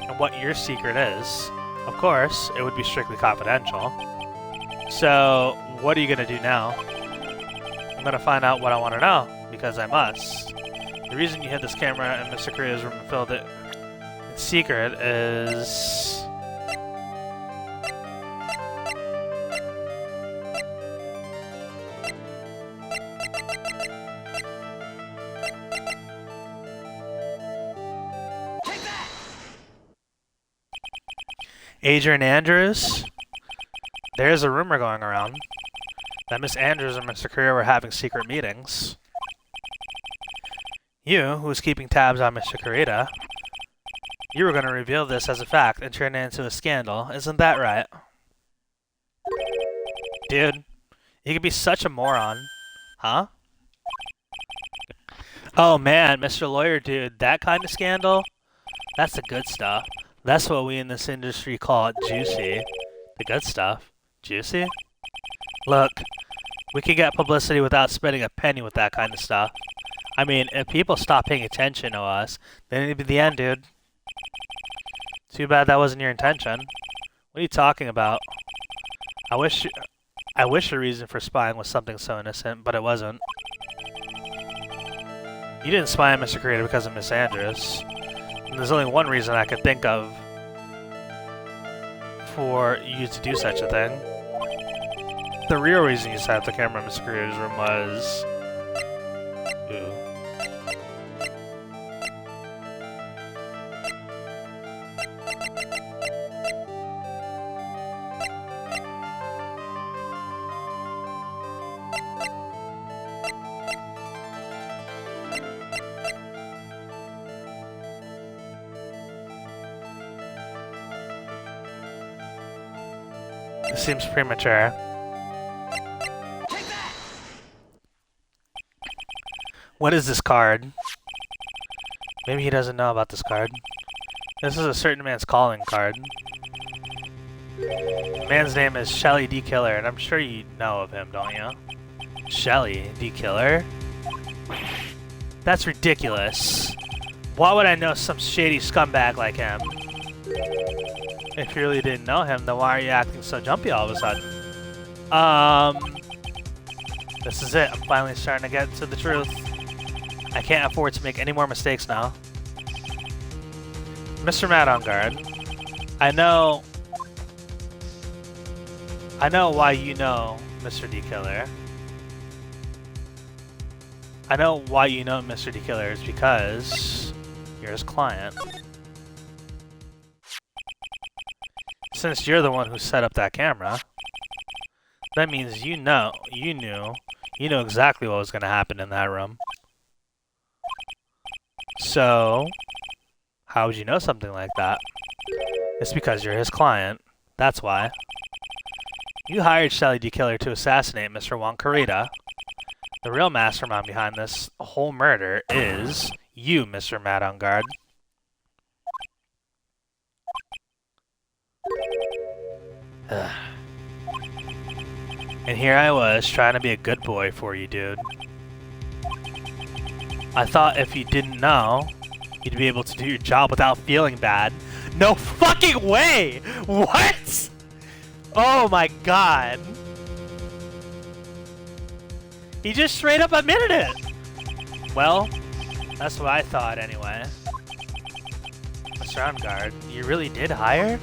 And what your secret is. Of course, it would be strictly confidential. So, what are you gonna do now? I'm gonna find out what I want to know, because I must. The reason you hid this camera in Mr. Corrida's room and filled it in secret is... Adrian Andrews? There's a rumor going around that Miss Andrews and Mr. Corrida were having secret meetings. You, who was keeping tabs on Mr. Corrida, you were going to reveal this as a fact and turn it into a scandal, isn't that right? Dude, you could be such a moron. Huh? Oh man, Mr. Lawyer dude, that kind of scandal? That's the good stuff. That's what we in this industry call it juicy. The good stuff. Juicy? Look, we can get publicity without spending a penny with that kind of stuff. I mean, if people stop paying attention to us, then it'd be the end, dude. Too bad that wasn't your intention. What are you talking about? I wish the reason for spying was something so innocent, but it wasn't. You didn't spy on Mr. Corrida because of Miss Andrews. And there's only one reason I could think of for you to do such a thing. The real reason you set up the camera in Mr. Corrida's room was... Ooh. This seems premature. What is this card? Maybe he doesn't know about this card. This is a certain man's calling card. The man's name is Shelly D. Killer, and I'm sure you know of him, don't you? Shelly D. Killer? That's ridiculous. Why would I know some shady scumbag like him? If you really didn't know him, then why are you acting so jumpy all of a sudden? This is it. I'm finally starting to get to the truth. I can't afford to make any more mistakes now. Mr. Matt Engarde, I know why you know Mr. D. Killer. I know why you know Mr. D. Killer is because you're his client. Since you're the one who set up that camera, that means you knew exactly what was going to happen in that room. So, how would you know something like that? It's because you're his client. That's why. You hired Shelly D. Killer to assassinate Mr. Juan Corrida. The real mastermind behind this whole murder is you, Mr. Matt Engarde. And here I was, trying to be a good boy for you, dude. I thought if you didn't know, you'd be able to do your job without feeling bad. No fucking way! What? Oh my god. He just straight up admitted it! Well, that's what I thought anyway. Mr. Engarde, you really did hire?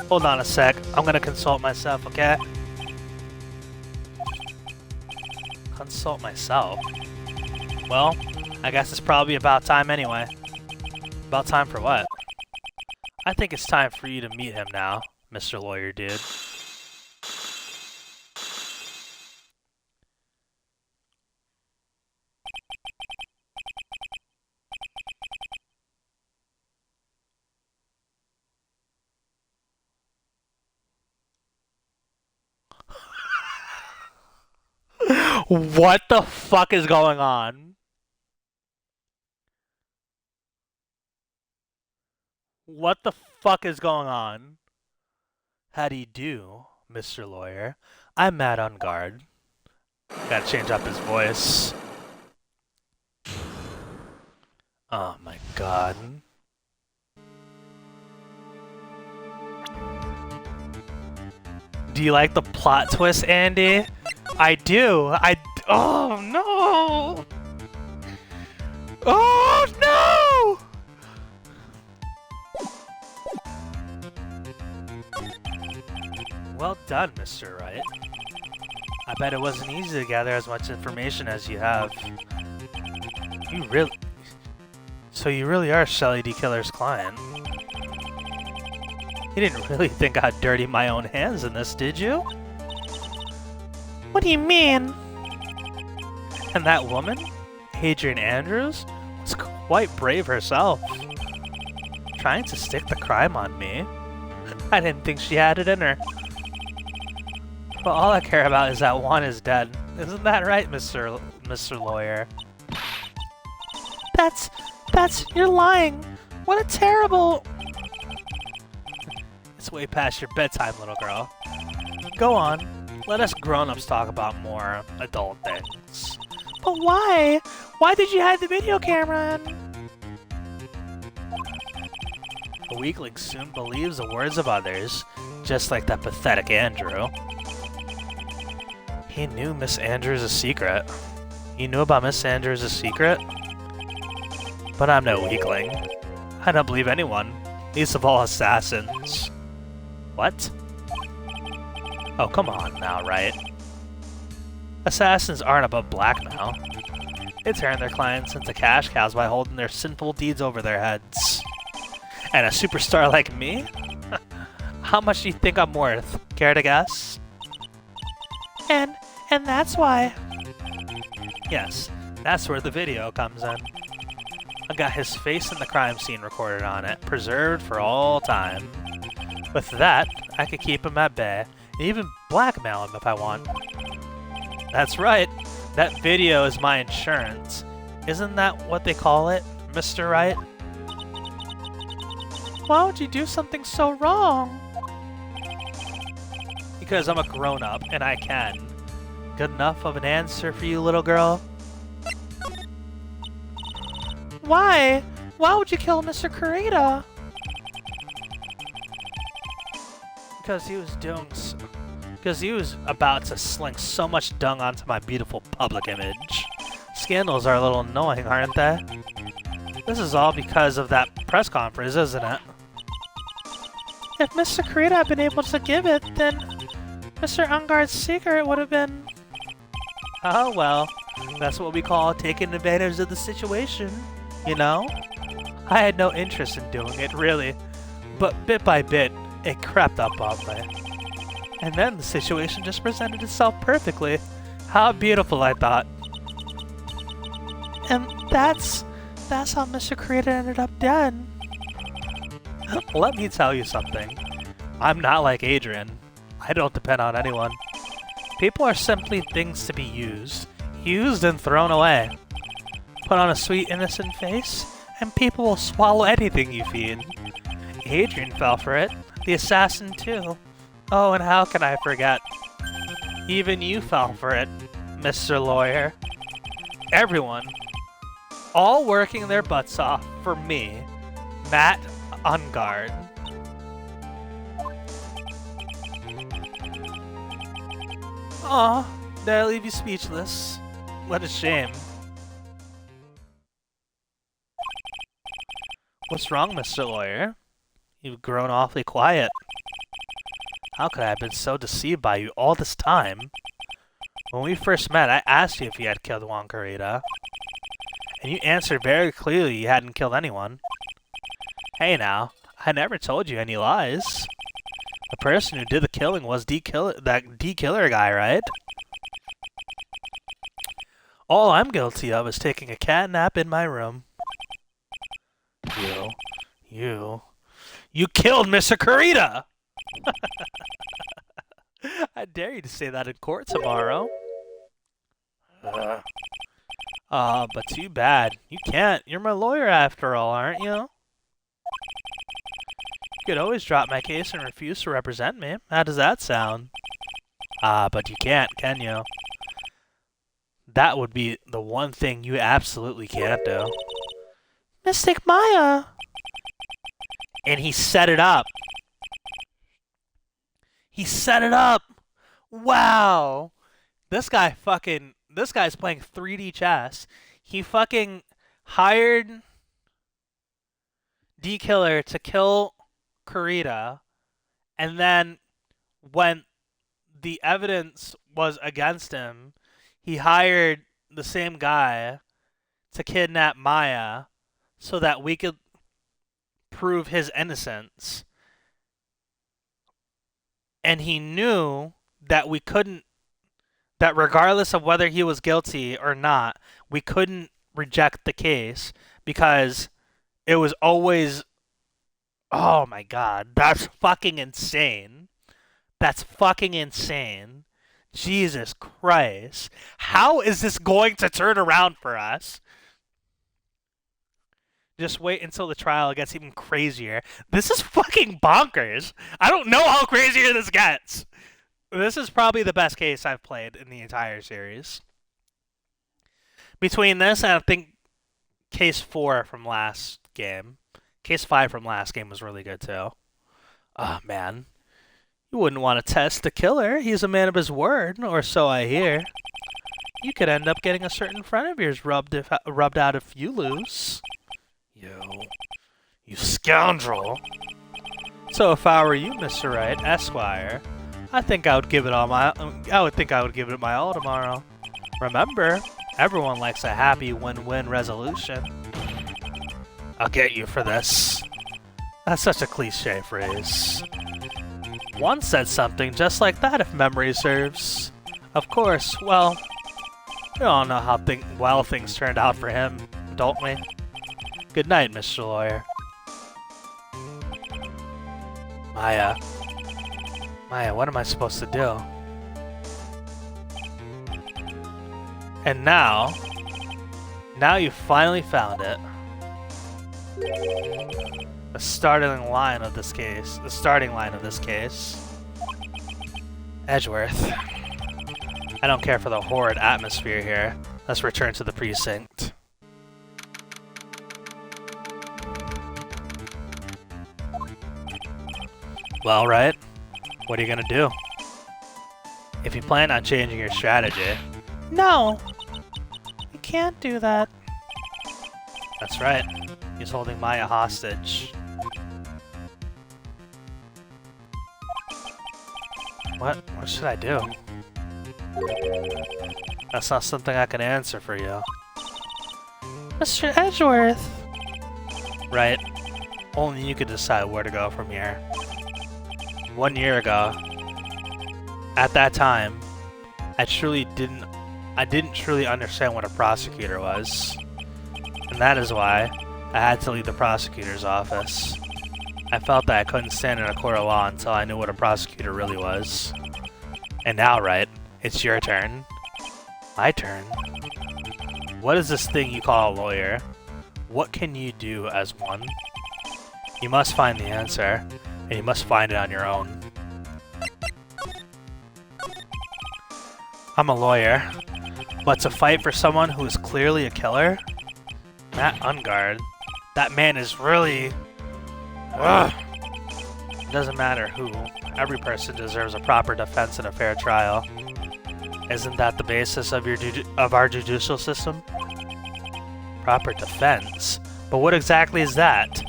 Hold on a sec. I'm gonna consult myself, okay? Consult myself? Well, I guess it's probably about time anyway. About time for what? I think it's time for you to meet him now, Mr. Lawyer Dude. What the fuck is going on? What the fuck is going on? How do you do, Mr. Lawyer? I'm Matt Engarde. Gotta change up his voice. Oh my god. Do you like the plot twist, Andy? I do. Oh no! Oh no! Well done, Mr. Wright. I bet it wasn't easy to gather as much information as you have. So you really are Shelly D. Killer's client. You didn't really think I'd dirty my own hands in this, did you? What do you mean? And that woman, Adrian Andrews, was quite brave herself. Trying to stick the crime on me. I didn't think she had it in her. But all I care about is that Juan is dead. Isn't that right, Mr. Lawyer? You're lying. What a terrible... It's way past your bedtime, little girl. Go on. Let us grown-ups talk about more adult things. But why? Why did you hide the video camera in? A weakling soon believes the words of others, just like that pathetic Andrew. He knew Miss Andrews' secret. You knew about Miss Andrews' secret? But I'm no weakling. I don't believe anyone, least of all assassins. What? Oh, come on now, Wright. Assassins aren't above blackmail. They turn their clients into cash cows by holding their sinful deeds over their heads. And a superstar like me? How much do you think I'm worth? Care to guess? And that's why... Yes, that's where the video comes in. I got his face in the crime scene recorded on it, preserved for all time. With that, I could keep him at bay, and even blackmail him if I want. That's right, that video is my insurance. Isn't that what they call it, Mr. Wright? Why would you do something so wrong? Because I'm a grown-up, and I can. Good enough of an answer for you, little girl? Why? Why would you kill Mr. Corrida? Because he was about to sling so much dung onto my beautiful public image. Scandals are a little annoying, aren't they? This is all because of that press conference, isn't it? If Mr. Corrida had been able to give it, then Mr. Engarde's secret would have been... Oh well, that's what we call taking advantage of the situation, you know? I had no interest in doing it, really, but bit by bit, it crept up on me. And then the situation just presented itself perfectly. How beautiful, I thought. And that's how Mr. Corrida ended up dead. Let me tell you something. I'm not like Adrian. I don't depend on anyone. People are simply things to be used and thrown away. Put on a sweet, innocent face, and people will swallow anything you feed. Adrian fell for it. The assassin, too. Oh, and how can I forget? Even you fell for it, Mr. Lawyer. Everyone. All working their butts off for me, Matt Engarde. Aw, did I leave you speechless? What a shame. What's wrong, Mr. Lawyer? You've grown awfully quiet. How could I have been so deceived by you all this time? When we first met, I asked you if you had killed Juan Corrida. And you answered very clearly you hadn't killed anyone. Hey now, I never told you any lies. The person who did the killing was that D-Killer guy, right? All I'm guilty of is taking a cat nap in my room. You killed Mr. Corrida! I dare you to say that in court tomorrow. But too bad. You can't. You're my lawyer after all, aren't you? You could always drop my case and refuse to represent me. How does that sound? But you can't, can you? That would be the one thing you absolutely can't do. Mystic Maya! And he set it up. He set it up! Wow! This guy's playing 3D chess. He fucking hired D-Killer to kill Corrida, and then when the evidence was against him, he hired the same guy to kidnap Maya so that we could prove his innocence. And he knew that we couldn't, that regardless of whether he was guilty or not, we couldn't reject the case because it was always, oh my god, that's fucking insane. That's fucking insane. Jesus Christ. How is this going to turn around for us? Just wait until the trial gets even crazier. This is fucking bonkers. I don't know how crazier this gets. This is probably the best case I've played in the entire series. Between this and I think case 4 from last game. Case 5 from last game was really good too. Oh man. You wouldn't want to test the killer. He's a man of his word, or so I hear. You could end up getting a certain friend of yours rubbed out if you lose. You scoundrel. So if I were you, Mr. Wright, Esquire, I think I would give it my all tomorrow. Remember, everyone likes a happy win-win resolution. I'll get you for this. That's such a cliche phrase. One said something just like that, if memory serves. Of course, well, we all know how well things turned out for him, don't we? Good night, Mr. Lawyer. Maya. Maya, what am I supposed to do? And now you finally found it. The starting line of this case. Edgeworth. I don't care for the horrid atmosphere here. Let's return to the precinct. Well, Wright, what are you gonna do? If you plan on changing your strategy... No! You can't do that. That's right. He's holding Maya hostage. What should I do? That's not something I can answer for you. Mr. Edgeworth! Right. Only you could decide where to go from here. 1 year ago, at that time, I didn't truly understand what a prosecutor was. And that is why I had to leave the prosecutor's office. I felt that I couldn't stand in a court of law until I knew what a prosecutor really was. And now, Wright, it's your turn. My turn? What is this thing you call a lawyer? What can you do as one? You must find the answer, and you must find it on your own. I'm a lawyer, but to fight for someone who is clearly a killer? That Engarde, that man is really... Ugh. It doesn't matter who. Every person deserves a proper defense and a fair trial. Isn't that the basis of our judicial system? Proper defense? But what exactly is that?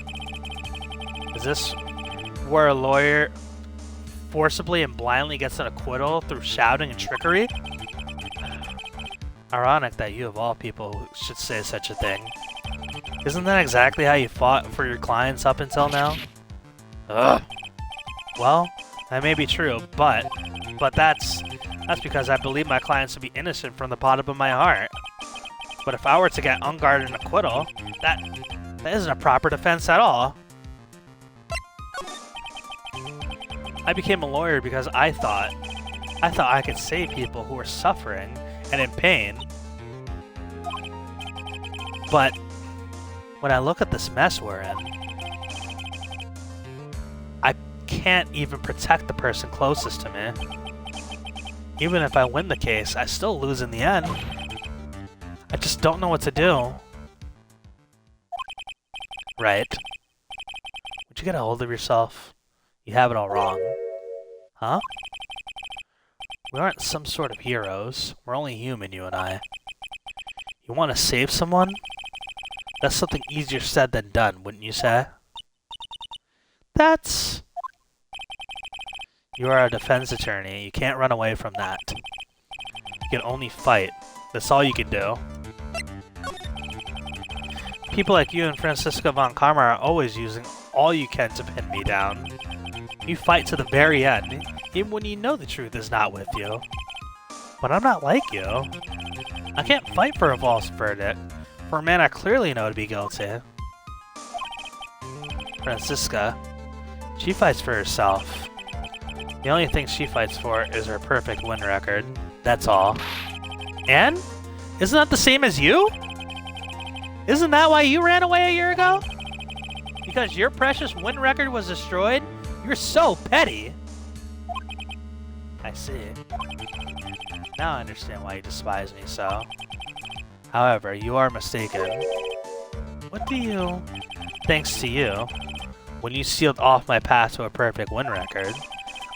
Is this where a lawyer forcibly and blindly gets an acquittal through shouting and trickery? Ironic that you of all people should say such a thing. Isn't that exactly how you fought for your clients up until now? Ugh. Well, that may be true, but that's because I believe my clients to be innocent from the bottom of my heart. But if I were to get Engarde an acquittal, that isn't a proper defense at all. I became a lawyer because I thought I could save people who were suffering and in pain. But when I look at this mess we're in, I can't even protect the person closest to me. Even if I win the case, I still lose in the end. I just don't know what to do. Right. Would you get a hold of yourself? You have it all wrong. Huh? We aren't some sort of heroes. We're only human, you and I. You want to save someone? That's something easier said than done, wouldn't you say? That's... You are a defense attorney. You can't run away from that. You can only fight. That's all you can do. People like you and Francisca von Karma are always using all you can to pin me down. You fight to the very end, even when you know the truth is not with you. But I'm not like you. I can't fight for a false verdict, for a man I clearly know to be guilty. Francisca, she fights for herself. The only thing she fights for is her perfect win record. That's all. And? Isn't that the same as you? Isn't that why you ran away a year ago? Because your precious win record was destroyed? You're so petty! I see. Now I understand why you despise me so. However, you are mistaken. What do you... Thanks to you, when you sealed off my path to a perfect win record,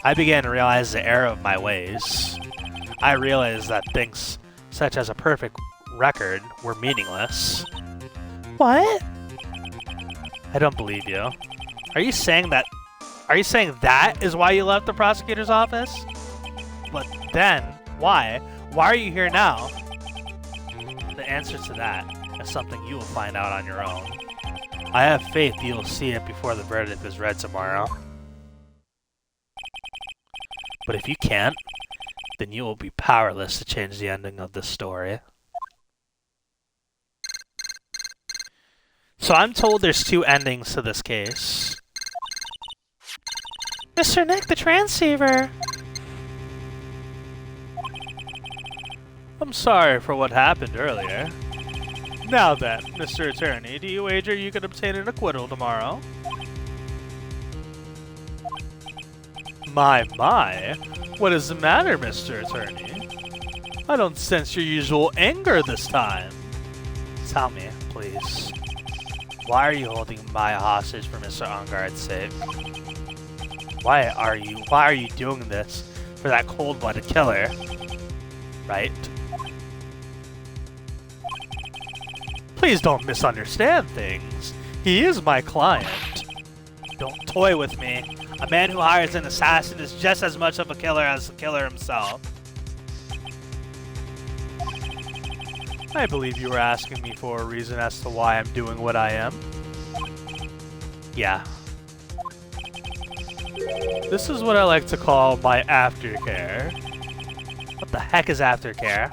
I began to realize the error of my ways. I realized that things such as a perfect record were meaningless. What? I don't believe you. Are you saying that is why you left the prosecutor's office? But then, why? Why are you here now? The answer to that is something you will find out on your own. I have faith you will see it before the verdict is read tomorrow. But if you can't, then you will be powerless to change the ending of this story. So I'm told there's two endings to this case. Mr. Nick, the transceiver! I'm sorry for what happened earlier. Now then, Mr. Attorney, do you wager you can obtain an acquittal tomorrow? My, what is the matter, Mr. Attorney? I don't sense your usual anger this time. Tell me, please. Why are you holding Maya hostage for Mr. Engarde's sake? Why are you doing this for that cold-blooded killer? Right? Please don't misunderstand things. He is my client. Don't toy with me. A man who hires an assassin is just as much of a killer as the killer himself. I believe you were asking me for a reason as to why I'm doing what I am. Yeah. This is what I like to call my aftercare. What the heck is aftercare?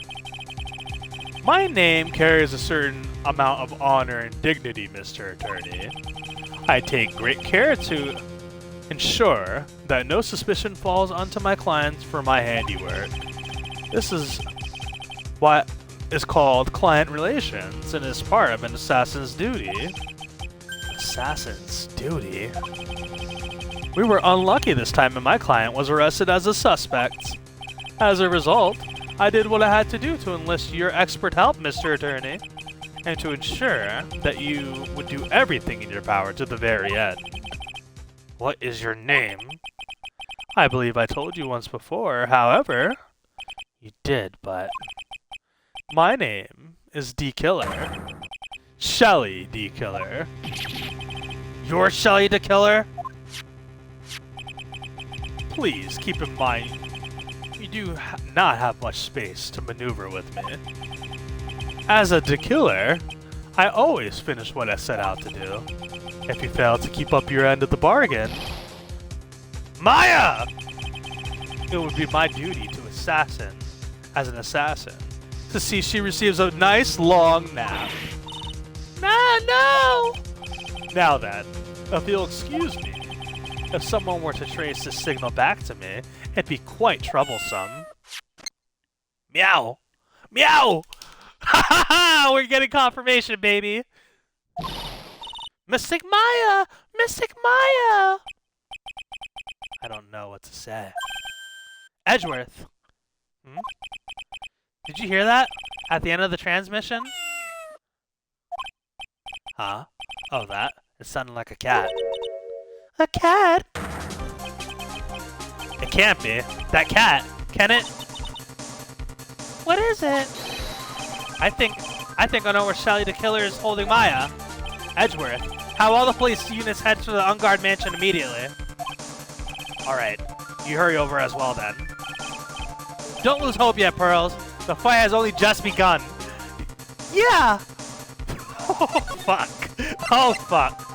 My name carries a certain amount of honor and dignity, Mr. Attorney. I take great care to ensure that no suspicion falls onto my clients for my handiwork. This is what is called client relations and is part of an assassin's duty. Assassin's duty? We were unlucky this time and my client was arrested as a suspect. As a result, I did what I had to do to enlist your expert help, Mr. Attorney, and to ensure that you would do everything in your power to the very end. What is your name? I believe I told you once before, however... You did, but... My name is D. Killer. Shelly D. Killer. You're Shelly D. Killer? Please keep in mind, you do not have much space to maneuver with me. As a D. Killer, I always finish what I set out to do. If you fail to keep up your end of the bargain... Maya! It would be my duty to as an assassin, to see she receives a nice long nap. No! Now then, if you'll excuse me, if someone were to trace this signal back to me, it'd be quite troublesome. Meow! Meow! Ha ha ha! We're getting confirmation, baby! Mystic Maya! Mystic Maya! I don't know what to say. Edgeworth! Hmm? Did you hear that? At the end of the transmission? Huh? Oh, that? It sounded like a cat. A cat? It can't be. That cat. Can it? What is it? I think I know where Shelly the Killer is holding Maya. Edgeworth. Have all the police units head to the Engarde mansion immediately. Alright. You hurry over as well then. Don't lose hope yet, Pearls. The fight has only just begun. Yeah! Oh, fuck. Oh, fuck.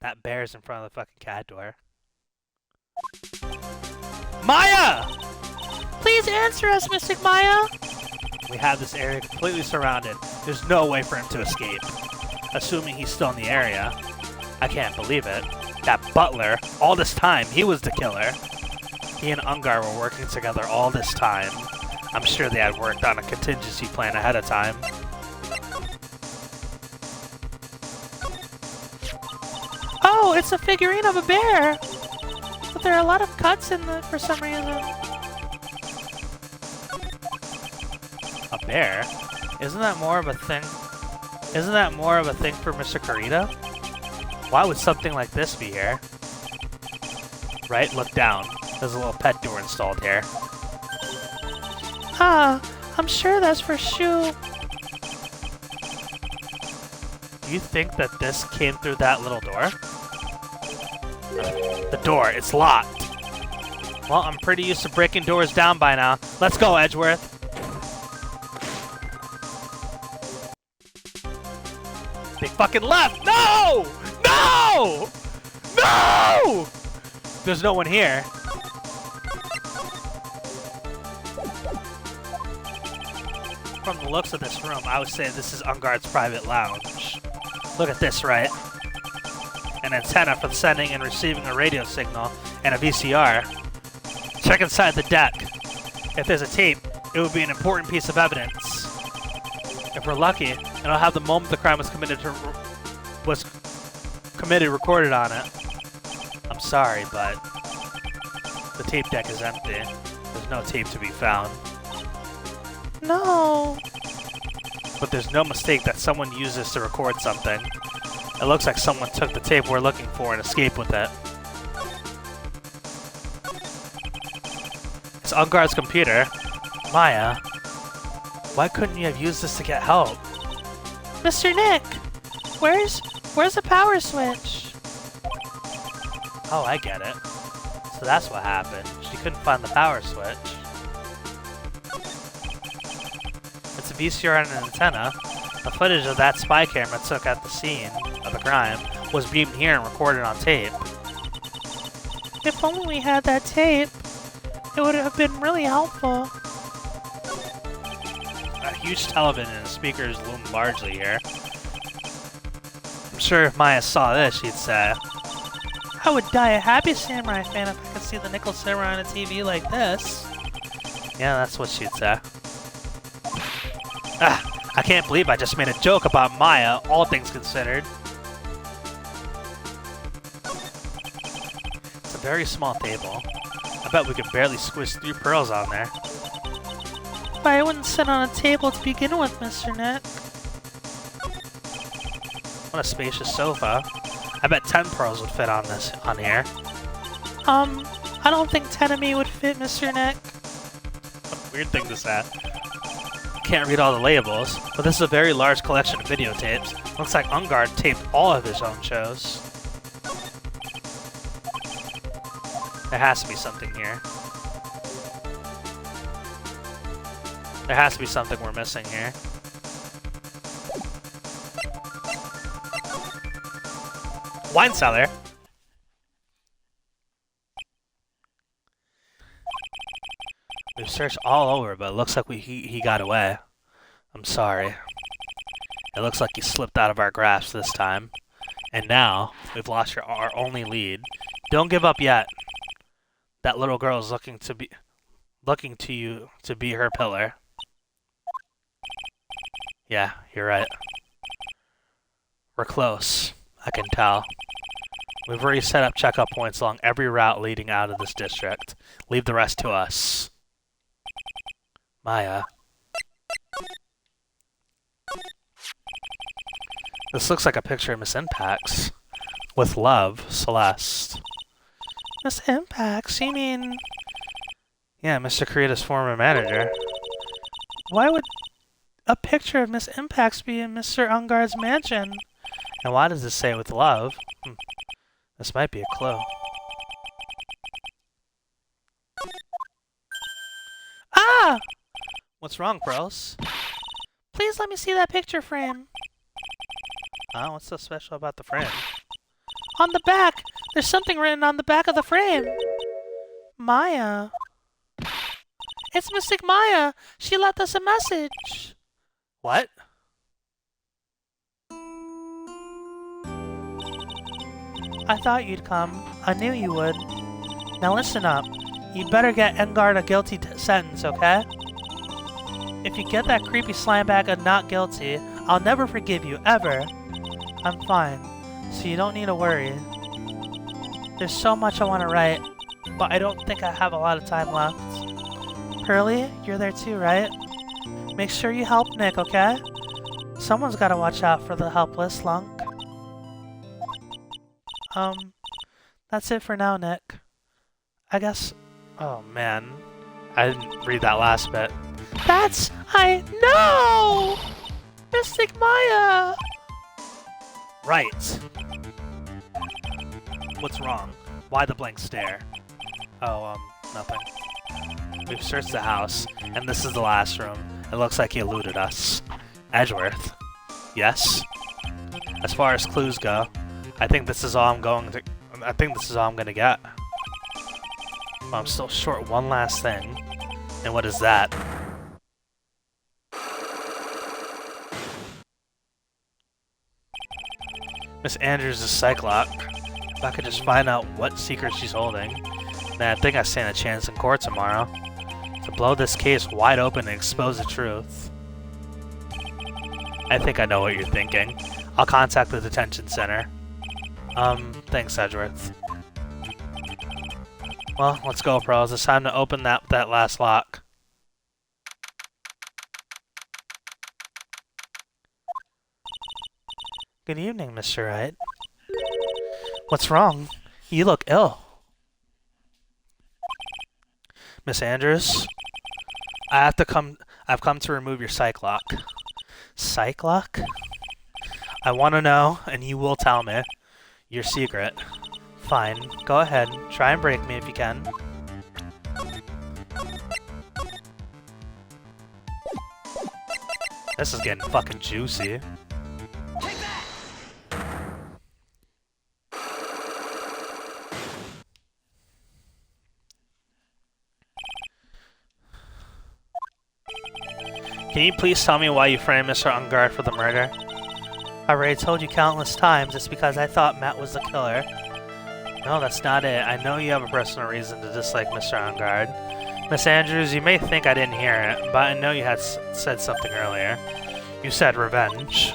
That bear's in front of the fucking cat door. Maya! Please answer us, Mystic Maya! We have this area completely surrounded. There's no way for him to escape. Assuming he's still in the area. I can't believe it. That butler, all this time, he was the killer. He and Engarde were working together all this time. I'm sure they had worked on a contingency plan ahead of time. Oh, it's a figurine of a bear! But there are a lot of cuts in the for some reason. A bear? Isn't that more of a thing? Isn't that more of a thing for Mr. Corrida? Why would something like this be here? Right? Look down. There's a little pet door installed here. Ah, I'm sure that's for Shu. Do you think that this came through that little door? The door, it's locked. Well, I'm pretty used to breaking doors down by now. Let's go, Edgeworth. They fucking left! No! No! No! There's no one here. From the looks of this room, I would say this is Engarde's private lounge. Look at this, right? An antenna for sending and receiving a radio signal, and a VCR. Check inside the deck. If there's a tape, it would be an important piece of evidence. If we're lucky, it'll have the moment the crime was committed recorded on it. I'm sorry, but the tape deck is empty. There's no tape to be found. No. But there's no mistake that someone used this to record something. It looks like someone took the tape we're looking for and escaped with it. It's Engarde's computer. Maya, why couldn't you have used this to get help? Mr. Nick, where's the power switch? Oh, I get it. So that's what happened. She couldn't find the power switch. It's a VCR and an antenna. The footage of that spy camera took at the scene of the crime was beamed here and recorded on tape. If only we had that tape, it would have been really helpful. A huge television and speakers loom largely here. I'm sure if Maya saw this, she'd say, I would die a happy samurai fan if I could see the nickel samurai on a TV like this. Yeah, that's what she'd say. I can't believe I just made a joke about Maya, all things considered. It's a very small table. I bet we could barely squish 3 pearls on there. But I wouldn't sit on a table to begin with, Mr. Nick. What a spacious sofa. I bet 10 pearls would fit on here. I don't think 10 of me would fit, Mr. Nick. Weird thing to say. Can't read all the labels, but this is a very large collection of videotapes. Looks like Engarde taped all of his own shows. There has to be something here. There has to be something we're missing here. Wine cellar. We've searched all over, but it looks like he got away. I'm sorry. It looks like he slipped out of our grasp this time. And now, we've lost our only lead. Don't give up yet. That little girl is looking to you to be her pillar. Yeah, you're right. We're close. I can tell. We've already set up checkup points along every route leading out of this district. Leave the rest to us. Maya. This looks like a picture of Miss Impax. With love, Celeste. Miss Impax? You mean... Yeah, Mr. Corrida's former manager. Why would a picture of Miss Impax be in Mr. Engarde's mansion? And why does it say with love? This might be a clue. Ah! What's wrong, Pearls? Please let me see that picture frame. Oh, what's so special about the frame? On the back! There's something written on the back of the frame! Maya. It's Mystic Maya! She left us a message! What? I thought you'd come. I knew you would. Now listen up. You better get Engarde a guilty sentence, okay? If you get that creepy slime bag a not guilty, I'll never forgive you, ever. I'm fine, so you don't need to worry. There's so much I want to write, but I don't think I have a lot of time left. Pearly, you're there too, right? Make sure you help Nick, okay? Someone's gotta watch out for the helpless lunk. That's it for now, Nick. I guess... Oh, man. I didn't read that last bit. I know! Mystic Maya! Right. What's wrong? Why the blank stare? Oh, nothing. We've searched the house, and this is the last room. It looks like he eluded us. Edgeworth. Yes? As far as clues go, I think this is all I'm gonna get. But I'm still short one last thing. And what is that? Miss Andrews is Cyclops. If I could just find out what secret she's holding, then I think I stand a chance in court tomorrow. To blow this case wide open and expose the truth. I think I know what you're thinking. I'll contact the detention center. Thanks, Edgeworth. Well, let's go, pros. It's time to open that last lock. Good evening, Mr. Wright. What's wrong? You look ill. Miss Andrews, I've come to remove your psych lock. Psych lock? I want to know, and you will tell me, your secret. Fine, go ahead. Try and break me if you can. This is getting fucking juicy. Can you please tell me why you framed Mr. Engarde for the murder? I already told you countless times it's because I thought Matt was the killer. No, that's not it. I know you have a personal reason to dislike Mr. Engarde. Miss Andrews, you may think I didn't hear it, but I know you had said something earlier. You said revenge.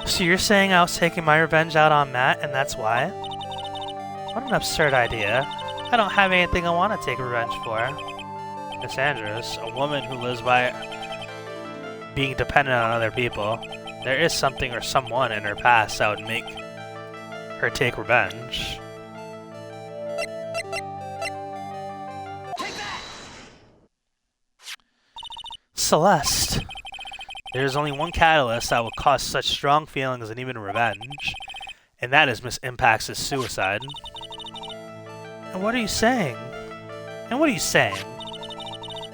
So you're saying I was taking my revenge out on Matt, and that's why? What an absurd idea. I don't have anything I want to take revenge for. Miss Andrews, a woman who lives by being dependent on other people, there is something or someone in her past that would make her take revenge. Celeste. There's only one catalyst that will cause such strong feelings and even revenge, and that is Miss Impax's suicide. And what are you saying?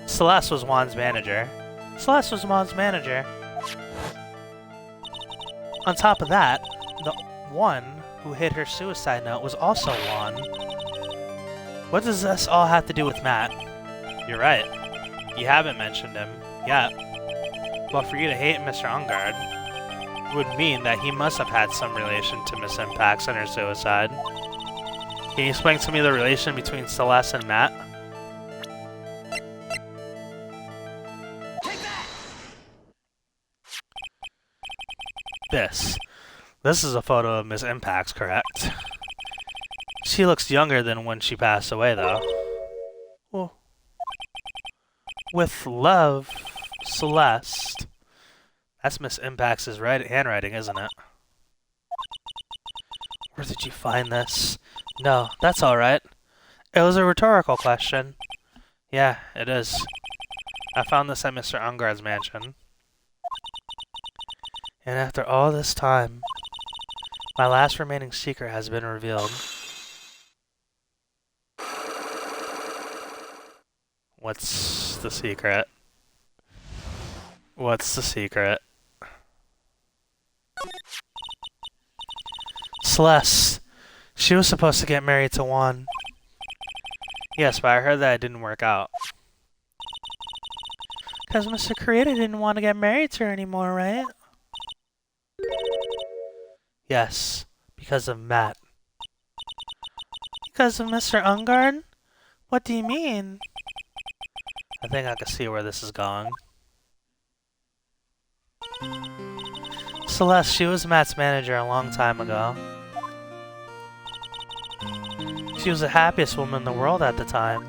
Celeste was Juan's manager. On top of that, the one who hid her suicide note was also Juan. What does this all have to do with Matt? You're right. You haven't mentioned him yet. But for you to hate Mr. Engarde would mean that he must have had some relation to Miss Impax and her suicide. Can you explain to me the relation between Celeste and Matt? This is a photo of Miss Impax, correct? She looks younger than when she passed away, though. Well, with love, Celeste. That's Miss Impax's handwriting, isn't it? Where did you find this? No, that's alright. It was a rhetorical question. Yeah, it is. I found this at Mr. Engarde's mansion. And after all this time, my last remaining secret has been revealed. What's the secret? What's the secret? Celeste. She was supposed to get married to Juan. Yes, but I heard that it didn't work out. Because Mr. Corrida didn't want to get married to her anymore, right? Yes, because of Matt. Because of Mr. Engarde? What do you mean? I think I can see where this is going. Celeste, she was Matt's manager a long time ago. She was the happiest woman in the world at the time.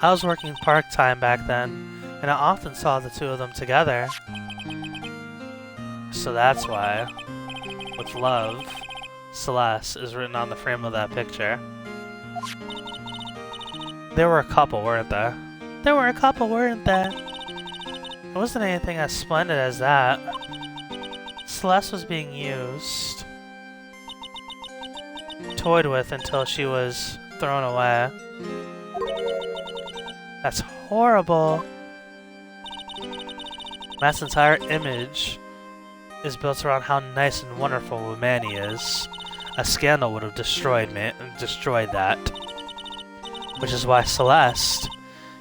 I was working part-time back then, and I often saw the two of them together. So that's why, with love, Celeste is written on the frame of that picture. They were a couple, weren't they? It wasn't anything as splendid as that. Celeste was being used, toyed with until she was thrown away. That's horrible. Matt's entire image is built around how nice and wonderful of a man he is. A scandal would have destroyed that. Which is why Celeste,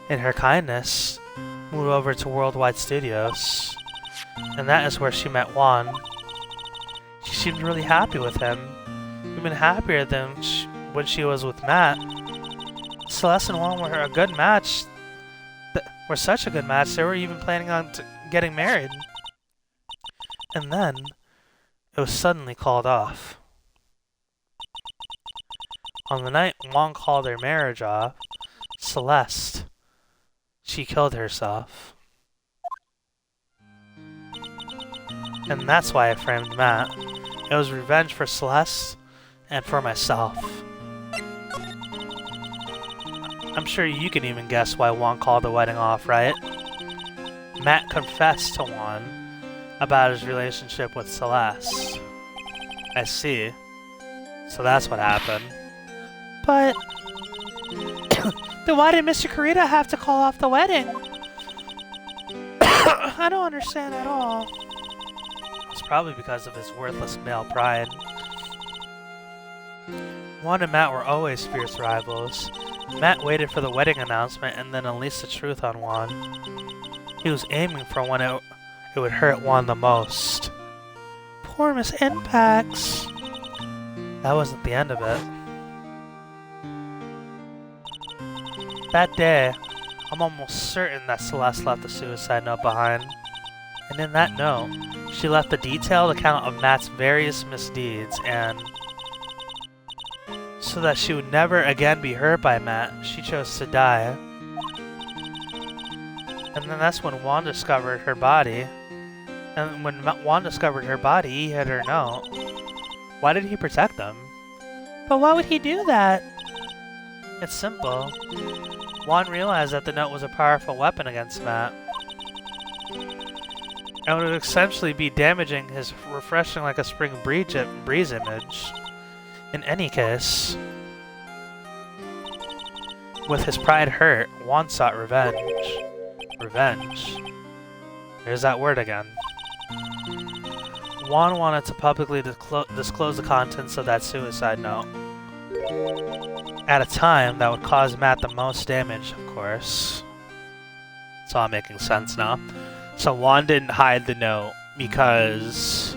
in her kindness, moved over to Worldwide Studios, and that is where she met Juan. She seemed really happy with him, even happier than when she was with Matt. Celeste and Juan were a good match. Were such a good match, they were even planning on getting married. And then, it was suddenly called off. On the night Juan called their marriage off, Celeste, she killed herself. And that's why I framed Matt. It was revenge for Celeste and for myself. I'm sure you can even guess why Juan called the wedding off, right? Matt confessed to Juan about his relationship with Celeste. I see. So that's what happened. But then why did Mr. Corrida have to call off the wedding? I don't understand at all. It's probably because of his worthless male pride. Juan and Matt were always fierce rivals. Matt waited for the wedding announcement and then unleashed the truth on Juan. He was aiming for when it would hurt Juan the most. Poor Miss Impax. That wasn't the end of it. That day, I'm almost certain that Celeste left a suicide note behind. And in that note, she left a detailed account of Matt's various misdeeds, and so that she would never again be hurt by Matt, she chose to die. And then that's when Juan discovered her body. And when Juan discovered her body, he hid her note. Why did he protect them? But why would he do that? It's simple. Juan realized that the note was a powerful weapon against Matt. And would essentially be damaging his refreshing like a spring breeze image. In any case, with his pride hurt, Juan sought revenge. Revenge. There's that word again. Juan wanted to publicly disclose the contents of that suicide note. At a time that would cause Matt the most damage, of course. It's all making sense now. So Juan didn't hide the note because...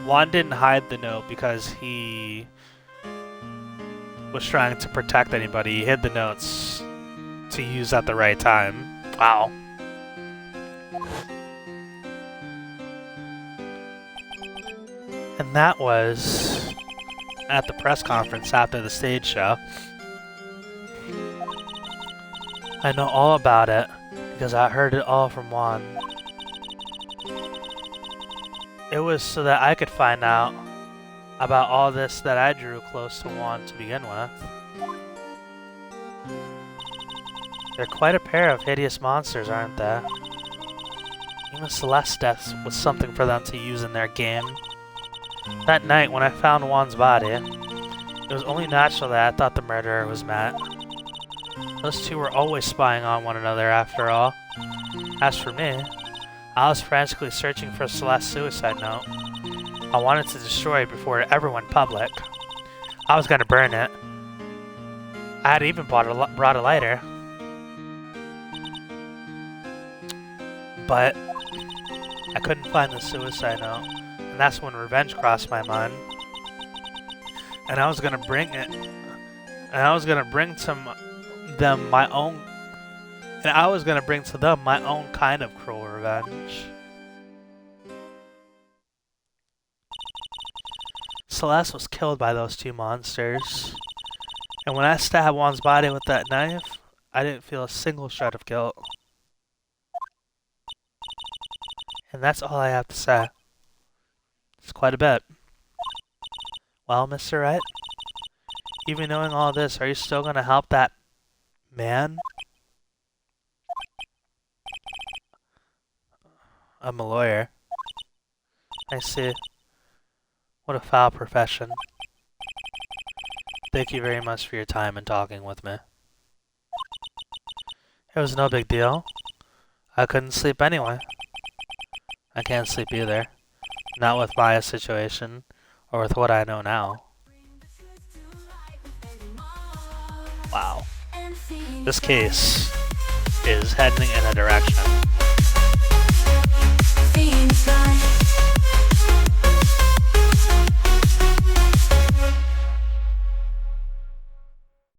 Juan didn't hide the note because he was trying to protect anybody. He hid the notes to use at the right time. Wow. And that was at the press conference after the stage show. I know all about it because I heard it all from Juan. It was so that I could find out about all this that I drew close to Juan to begin with. They're quite a pair of hideous monsters, aren't they? Even Celeste's death was something for them to use in their game. That night, when I found Juan's body, it was only natural that I thought the murderer was Matt. Those two were always spying on one another, after all. As for me, I was frantically searching for Celeste's suicide note. I wanted to destroy it before it ever went public. I was gonna burn it. I had even brought a lighter. But I couldn't find the suicide note. And that's when revenge crossed my mind. And I was gonna bring it. And I was gonna bring to them my own. And I was gonna bring to them my own kind of cruel revenge. Celeste was killed by those two monsters. And when I stabbed Juan's body with that knife, I didn't feel a single shred of guilt. And that's all I have to say. It's quite a bit. Well, Mr. Wright, even knowing all this, are you still gonna help that man? I'm a lawyer. I see. What a foul profession. Thank you very much for your time and talking with me. It was no big deal. I couldn't sleep anyway. I can't sleep either. Not with my situation, or with what I know now. Wow. This case is heading in a direction.